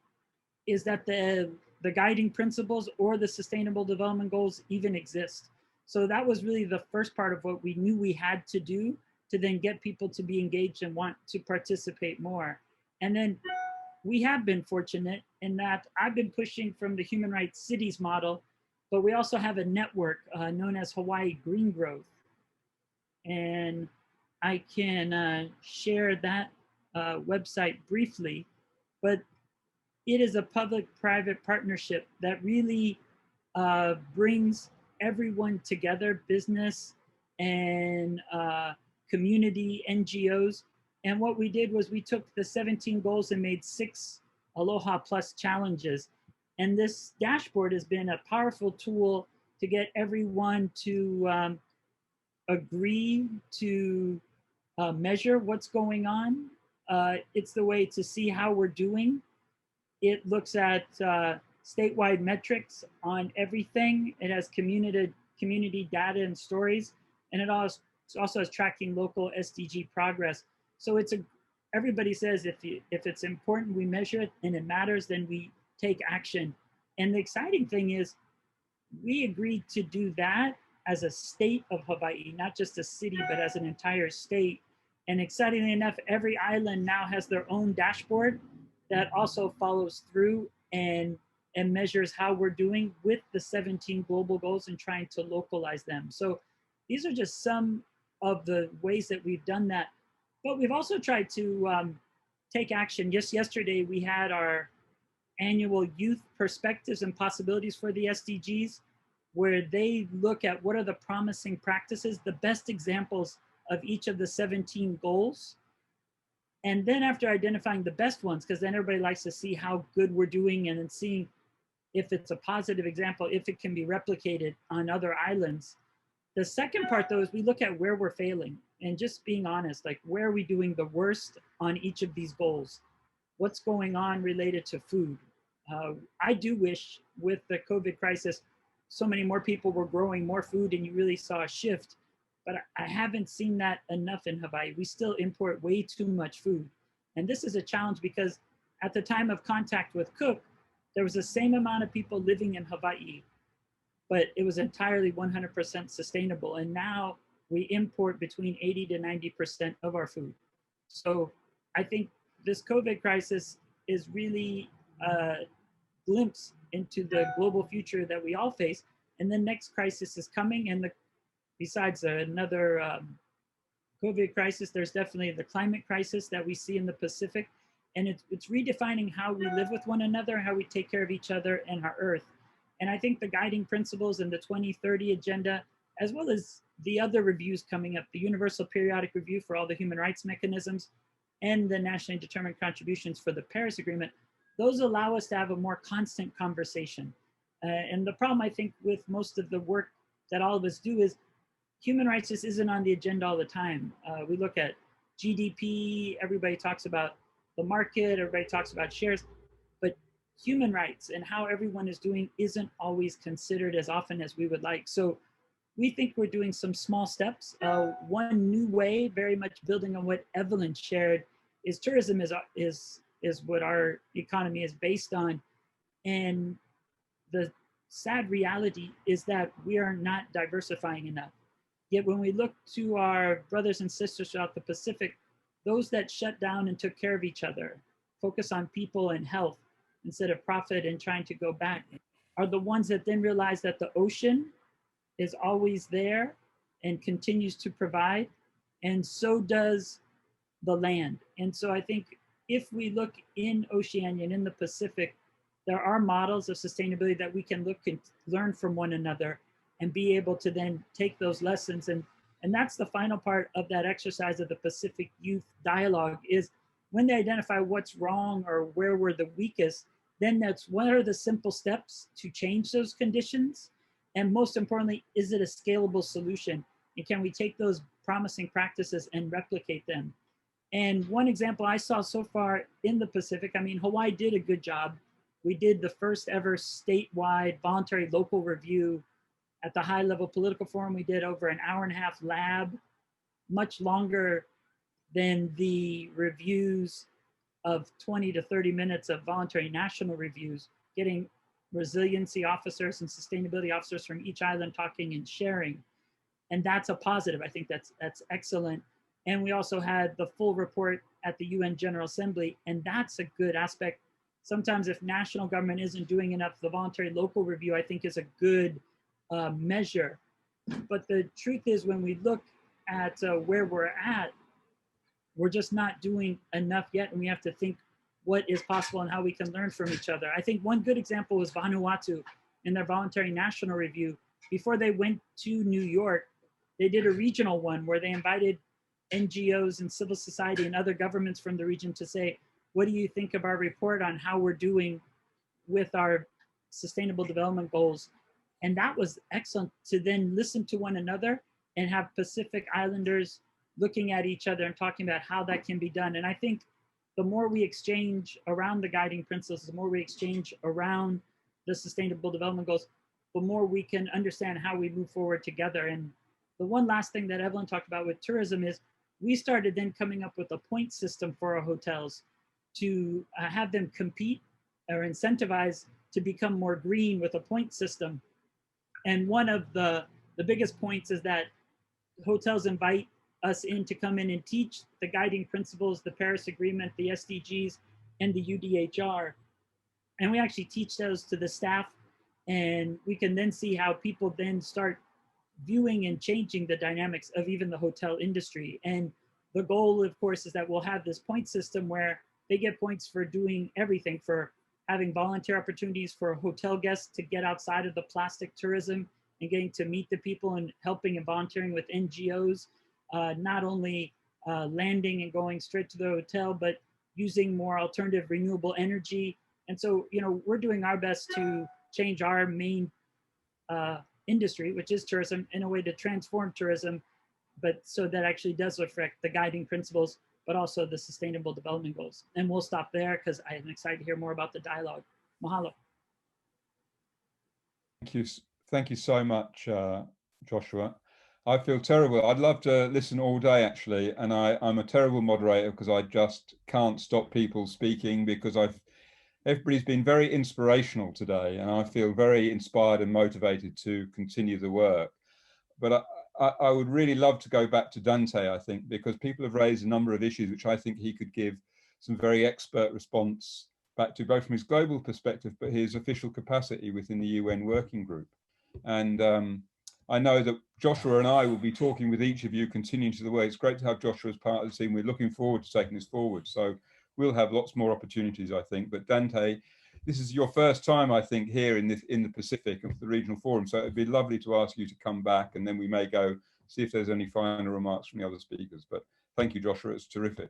is that the guiding principles or the Sustainable Development Goals even exist. So that was really the first part of what we knew we had to do to then get people to be engaged and want to participate more. And then we have been fortunate in that I've been pushing from the Human Rights Cities model, but we also have a network known as Hawaii Green Growth. And I can share that website briefly, but it is a public-private partnership that really brings everyone together, business and community, NGOs. And what we did was we took the 17 goals and made 6 Aloha Plus challenges. And this dashboard has been a powerful tool to get everyone to agree to measure what's going on. It's the way to see how we're doing. It looks at statewide metrics on everything. It has community data and stories, and it also has tracking local SDG progress. So everybody says if it's important, we measure it, and it matters, then we take action. And the exciting thing is we agreed to do that as a state of Hawaii, not just a city, but as an entire state. And excitingly enough, every island now has their own dashboard that also follows through and measures how we're doing with the 17 global goals and trying to localize them. So these are just some of the ways that we've done that. But we've also tried to take action. Just yesterday, we had our annual youth perspectives and possibilities for the SDGs, where they look at what are the promising practices, the best examples of each of the 17 goals. And then after identifying the best ones, because then everybody likes to see how good we're doing and then seeing if it's a positive example, if it can be replicated on other islands. The second part though is we look at where we're failing and just being honest, like where are we doing the worst on each of these goals? What's going on related to food? I do wish with the COVID crisis, so many more people were growing more food and you really saw a shift, but I haven't seen that enough in Hawaii. We still import way too much food. And this is a challenge because at the time of contact with Cook, there was the same amount of people living in Hawaii, but it was entirely 100% sustainable. And now we import between 80 to 90% of our food. So I think this COVID crisis is really a glimpse into the global future that we all face. And the next crisis is coming. And besides another COVID crisis, there's definitely the climate crisis that we see in the Pacific. And it's redefining how we live with one another, how we take care of each other and our Earth. And I think the guiding principles in the 2030 agenda, as well as the other reviews coming up, the Universal Periodic Review for all the human rights mechanisms and the nationally determined contributions for the Paris Agreement, those allow us to have a more constant conversation. And the problem I think with most of the work that all of us do is human rights just isn't on the agenda all the time. We look at GDP, everybody talks about the market, everybody talks about shares, but human rights and how everyone is doing isn't always considered as often as we would like. So we think we're doing some small steps. One new way, very much building on what Evelyn shared, is tourism is what our economy is based on. And the sad reality is that we are not diversifying enough. Yet when we look to our brothers and sisters throughout the Pacific, those that shut down and took care of each other, focus on people and health instead of profit and trying to go back, are the ones that then realize that the ocean is always there and continues to provide, and so does the land. And so I think if we look in Oceania and in the Pacific, there are models of sustainability that we can look and learn from one another and be able to then take those lessons. And that's the final part of that exercise of the Pacific Youth Dialogue, is when they identify what's wrong or where we're the weakest, then that's what are the simple steps to change those conditions? And most importantly, is it a scalable solution? And can we take those promising practices and replicate them? And one example I saw so far in the Pacific, I mean, Hawaii did a good job. We did the first ever statewide voluntary local review at the high level political forum. We did over an hour-and-a-half lab, much longer than the reviews of 20 to 30 minutes of voluntary national reviews, getting resiliency officers and sustainability officers from each island talking and sharing. And that's a positive. I think that's excellent. And we also had the full report at the UN General Assembly, and that's a good aspect. Sometimes if national government isn't doing enough, the voluntary local review, I think, is a good measure. But the truth is, when we look at where we're at, we're just not doing enough yet, and we have to think what is possible and how we can learn from each other. I think one good example is Vanuatu. in their voluntary national review, before they went to New York, they did a regional one where they invited NGOs and civil society and other governments from the region to say, what do you think of our report on how we're doing with our sustainable development goals? And that was excellent to then listen to one another and have Pacific Islanders looking at each other and talking about how that can be done. And I think the more we exchange around the guiding principles, the more we exchange around the sustainable development goals, the more we can understand how we move forward together. And the one last thing that Evelyn talked about with tourism is we started then coming up with a point system for our hotels to have them compete or incentivize to become more green with a point system. And one of the biggest points is that hotels invite us in to come in and teach the guiding principles, the Paris Agreement, the SDGs, and the UDHR. And we actually teach those to the staff, and we can then see how people then start viewing and changing the dynamics of even the hotel industry. And the goal, of course, is that we'll have this point system where they get points for doing everything, for having volunteer opportunities for hotel guests to get outside of the plastic tourism and getting to meet the people and helping and volunteering with NGOs, not only landing and going straight to the hotel, but using more alternative renewable energy. And so, you know, we're doing our best to change our main industry, which is tourism, in a way to transform tourism, but so that actually does reflect the guiding principles, but also the sustainable development goals. And we'll stop there because I am excited to hear more about the dialogue. Mahalo. Thank you so much, Joshua. I feel terrible. I'd love to listen all day, actually, and I'm a terrible moderator because I just can't stop people speaking, because everybody's been very inspirational today, and I feel very inspired and motivated to continue the work. But I would really love to go back to Dante, I think, because people have raised a number of issues which I think he could give some very expert response back to, both from his global perspective, but his official capacity within the UN working group. And I know that Joshua and I will be talking with each of you continuing to the way. It's great to have Joshua as part of the team. We're looking forward to taking this forward. So we'll have lots more opportunities, I think. But Dante, this is your first time, I think, here in the Pacific of the Regional Forum. So it'd be lovely to ask you to come back, and then we may go see if there's any final remarks from the other speakers. But thank you, Joshua. It's terrific.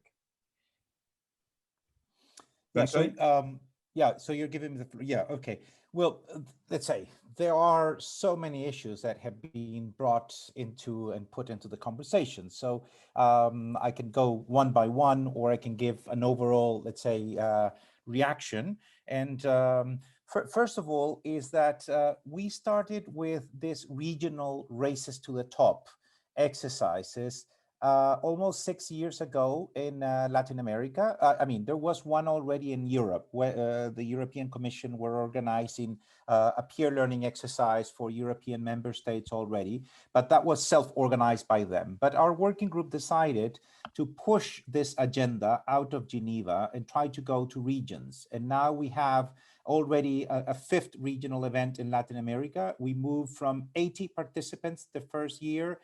Yeah, so you're giving me the, okay. Well, let's say there are so many issues that have been brought into and put into the conversation. So I can go one by one, or I can give an overall, let's say, reaction. And first of all is that we started with this regional races to the top exercises almost 6 years ago in Latin America. I mean, there was one already in Europe, where the European Commission were organizing a peer learning exercise for European member states already, but that was self-organized by them. But our working group decided to push this agenda out of Geneva and try to go to regions. And now we have already a fifth regional event in Latin America. We moved from 80 participants the first year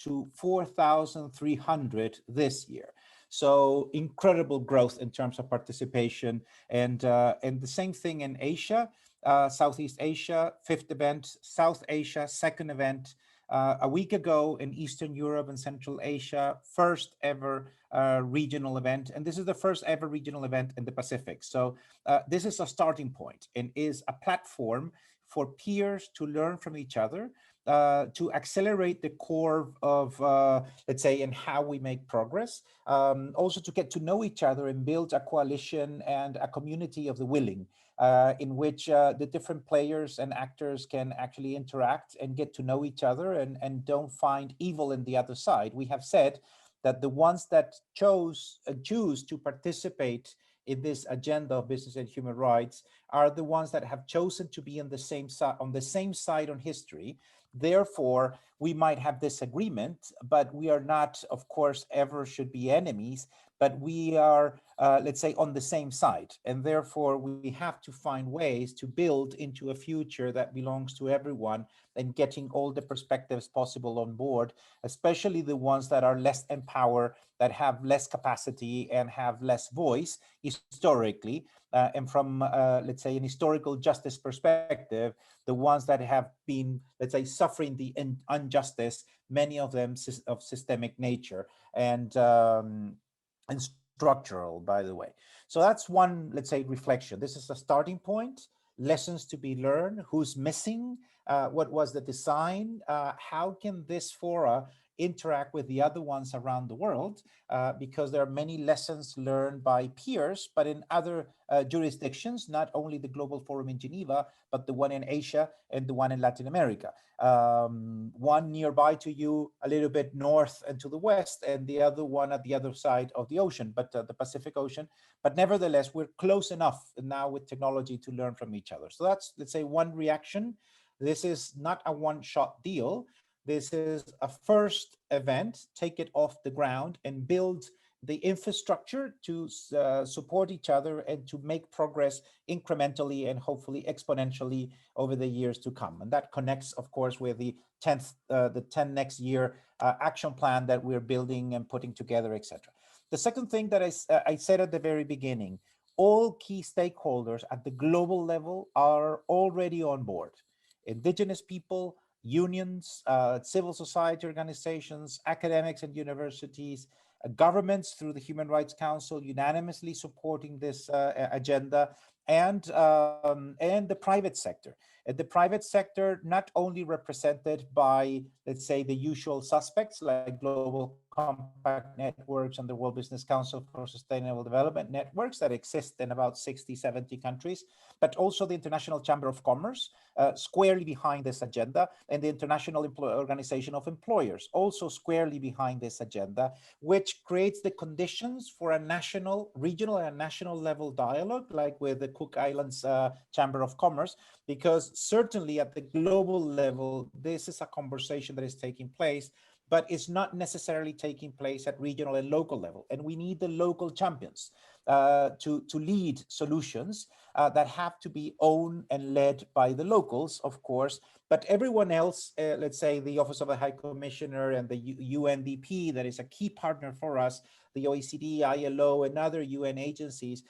to 4,300 this year. So incredible growth in terms of participation. And the same thing in Asia, Southeast Asia, fifth event, South Asia, second event, a week ago in Eastern Europe and Central Asia, first ever regional event. And this is the first ever regional event in the Pacific. So this is a starting point and is a platform for peers to learn from each other, to accelerate the curve of, let's say, in how we make progress, also to get to know each other and build a coalition and a community of the willing, in which the different players and actors can actually interact and get to know each other and don't find evil in the other side. We have said that the ones that choose to participate in this agenda of business and human rights are the ones that have chosen to be on the same side on history. Therefore, we might have disagreement, but we are not, of course, ever should be enemies, but we are, let's say, on the same side. And therefore, we have to find ways to build into a future that belongs to everyone and getting all the perspectives possible on board, especially the ones that are less empowered, that have less capacity and have less voice historically, and from, let's say, an historical justice perspective, the ones that have been, let's say, suffering the injustice, many of them of systemic nature and structural, by the way. So that's one, let's say, reflection. This is a starting point, lessons to be learned, who's missing, what was the design, how can this fora interact with the other ones around the world, because there are many lessons learned by peers, but in other jurisdictions, not only the Global Forum in Geneva, but the one in Asia and the one in Latin America. One nearby to you, a little bit north and to the west, and the other one at the other side of the ocean, but the Pacific Ocean. But nevertheless, we're close enough now with technology to learn from each other. So that's, let's say, one reaction. This is not a one-shot deal. This is a first event, take it off the ground and build the infrastructure to support each other and to make progress incrementally and hopefully exponentially over the years to come. And that connects, of course, with the 10 next year action plan that we're building and putting together, etc. The second thing that I said at the very beginning, all key stakeholders at the global level are already on board. Indigenous people, unions, civil society organizations, academics and universities, governments through the Human Rights Council unanimously supporting this agenda, and the private sector. The private sector not only represented by, let's say, the usual suspects like Global Compact Networks and the World Business Council for Sustainable Development Networks that exist in about 60, 70 countries, but also the International Chamber of Commerce, squarely behind this agenda, and the International Organization of Employers, also squarely behind this agenda, which creates the conditions for a national, regional, and national level dialogue, like with the Cook Islands Chamber of Commerce, because certainly at the global level, this is a conversation that is taking place, but it's not necessarily taking place at regional and local level. And we need the local champions to lead solutions that have to be owned and led by the locals, of course, but everyone else, let's say the Office of the High Commissioner and the UNDP, that is a key partner for us, the OECD, ILO, and other UN agencies,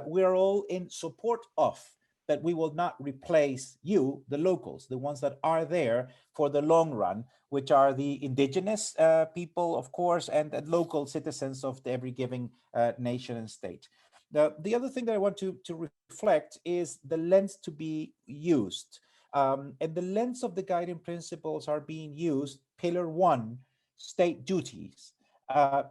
we're all in support of, that we will not replace you, the locals, the ones that are there for the long run, which are the indigenous people, of course, and local citizens of every given nation and state. The other thing that I want to reflect is the lens to be used. And the lens of the guiding principles are being used, Pillar 1, state duties,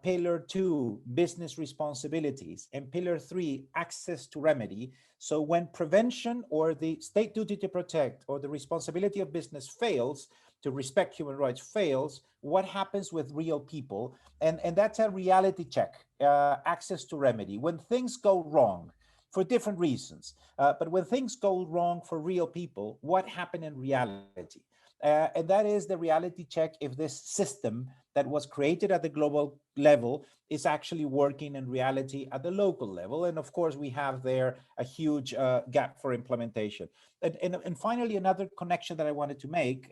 Pillar 2, business responsibilities, and Pillar 3, access to remedy. So when prevention or the state duty to protect or the responsibility of business fails, to respect human rights fails, what happens with real people? And that's a reality check, access to remedy. When things go wrong, for different reasons, but when things go wrong for real people, what happened in reality? And that is the reality check if this system that was created at the global level is actually working in reality at the local level. And of course, we have there a huge gap for implementation. And finally, another connection that I wanted to make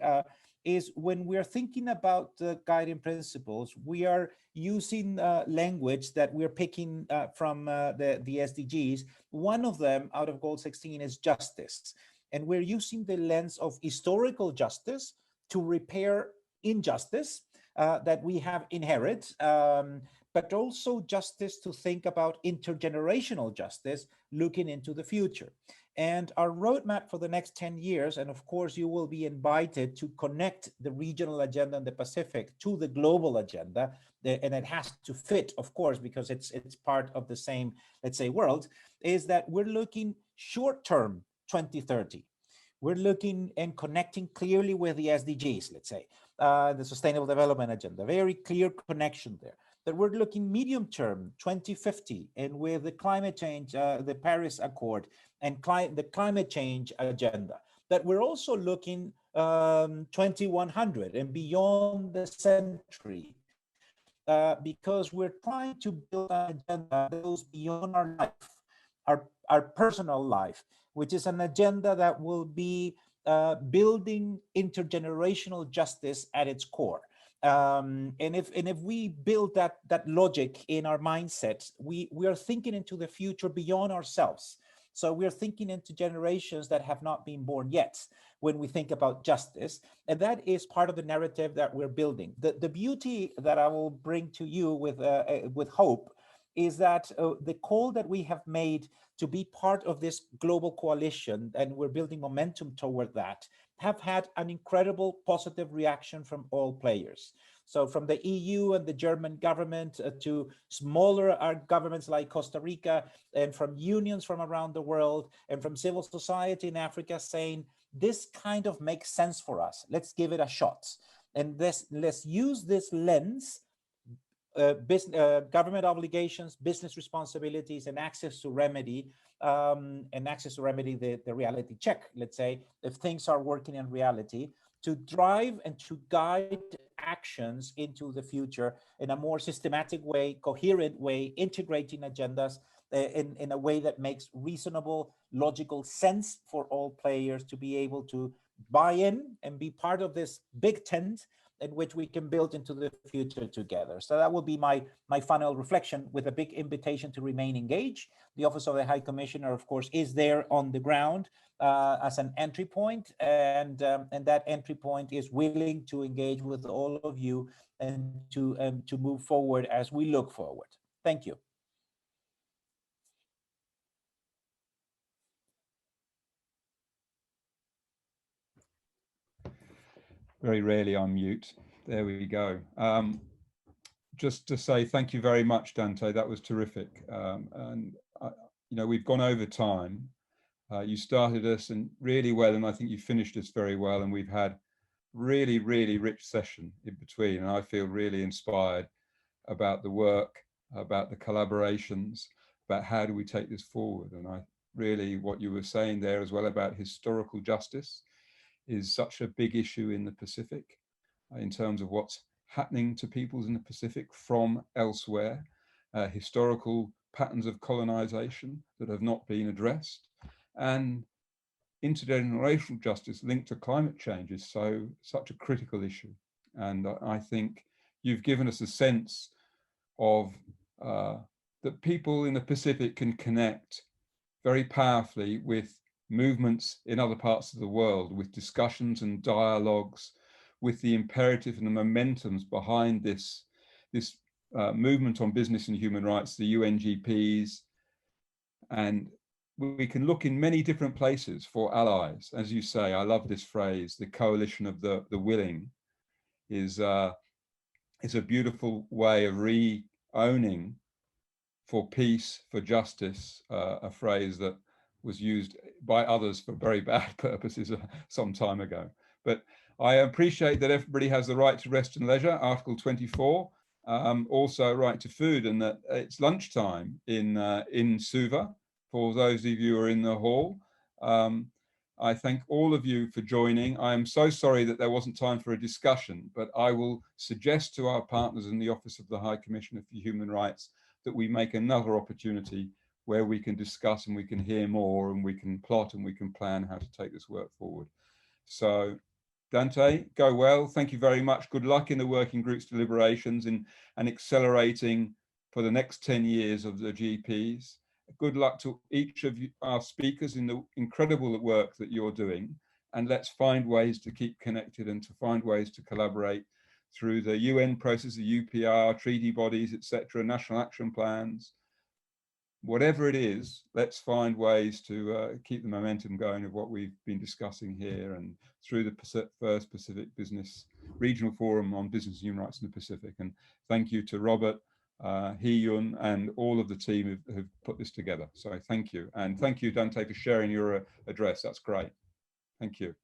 is when we're thinking about the guiding principles, we are using language that we're picking from the SDGs. One of them out of Goal 16 is justice. And we're using the lens of historical justice to repair injustice that we have inherited, but also justice to think about intergenerational justice looking into the future. And our roadmap for the next 10 years, and of course you will be invited to connect the regional agenda in the Pacific to the global agenda, and it has to fit, of course, because it's part of the same, let's say, world, is that we're looking short-term 2030. We're looking and connecting clearly with the SDGs, let's say, the Sustainable Development Agenda, very clear connection there. That we're looking medium term, 2050, and with the climate change, the Paris Accord, and the climate change agenda. That we're also looking 2100 and beyond the century, because we're trying to build an agenda that goes beyond our life, our personal life, which is an agenda that will be building intergenerational justice at its core. And if we build that logic in our mindset, we are thinking into the future beyond ourselves. So we're thinking into generations that have not been born yet when we think about justice. And that is part of the narrative that we're building. The beauty that I will bring to you with hope is that the call that we have made to be part of this global coalition, and we're building momentum toward that, have had an incredible positive reaction from all players. So from the EU and the German government to smaller governments like Costa Rica, and from unions from around the world, and from civil society in Africa saying, this kind of makes sense for us. Let's give it a shot. And let's use this lens, government obligations, business responsibilities, and access to remedy, the reality check, let's say, if things are working in reality, to drive and to guide actions into the future in a more systematic way, coherent way, integrating agendas in a way that makes reasonable, logical sense for all players to be able to buy in and be part of this big tent in which we can build into the future together. So that will be my final reflection, with a big invitation to remain engaged. The Office of the High Commissioner, of course, is there on the ground as an entry point, and that entry point is willing to engage with all of you and to move forward as we look forward. Thank you. Very rarely I'm mute. There we go. Just to say thank you very much, Dante. That was terrific. You know, we've gone over time. You started us and really well, and I think you finished us very well. And we've had really, really rich session in between. And I feel really inspired about the work, about the collaborations, about how do we take this forward. And I really, what you were saying there as well about historical justice is such a big issue in the Pacific in terms of what's happening to peoples in the Pacific from elsewhere, historical patterns of colonization that have not been addressed, and intergenerational justice linked to climate change is such a critical issue. And I think you've given us a sense of that people in the Pacific can connect very powerfully with movements in other parts of the world, with discussions and dialogues, with the imperative and the momentums behind this movement on business and human rights, the UNGPs. And we can look in many different places for allies. As you say, I love this phrase, the coalition of the willing is a beautiful way of re-owning for peace, for justice, a phrase that was used by others for very bad purposes some time ago. But I appreciate that everybody has the right to rest and leisure, Article 24, also right to food, and that it's lunchtime in Suva for those of you who are in the hall. I thank all of you for joining. I am so sorry that there wasn't time for a discussion, but I will suggest to our partners in the Office of the High Commissioner for Human Rights that we make another opportunity where we can discuss and we can hear more and we can plot and we can plan how to take this work forward. So Dante, go well. Thank you very much. Good luck in the working group's deliberations and accelerating for the next 10 years of the GPs. Good luck to each of you, our speakers, in the incredible work that you're doing. And let's find ways to keep connected and to find ways to collaborate through the UN process, the UPR, treaty bodies, etc., national action plans. Whatever it is, let's find ways to keep the momentum going of what we've been discussing here and through the first Pacific Business Regional Forum on Business and Human Rights in the Pacific. And thank you to Robert, Hee-Yun, and all of the team who've put this together. So thank you. And thank you, Dante, for sharing your address. That's great. Thank you.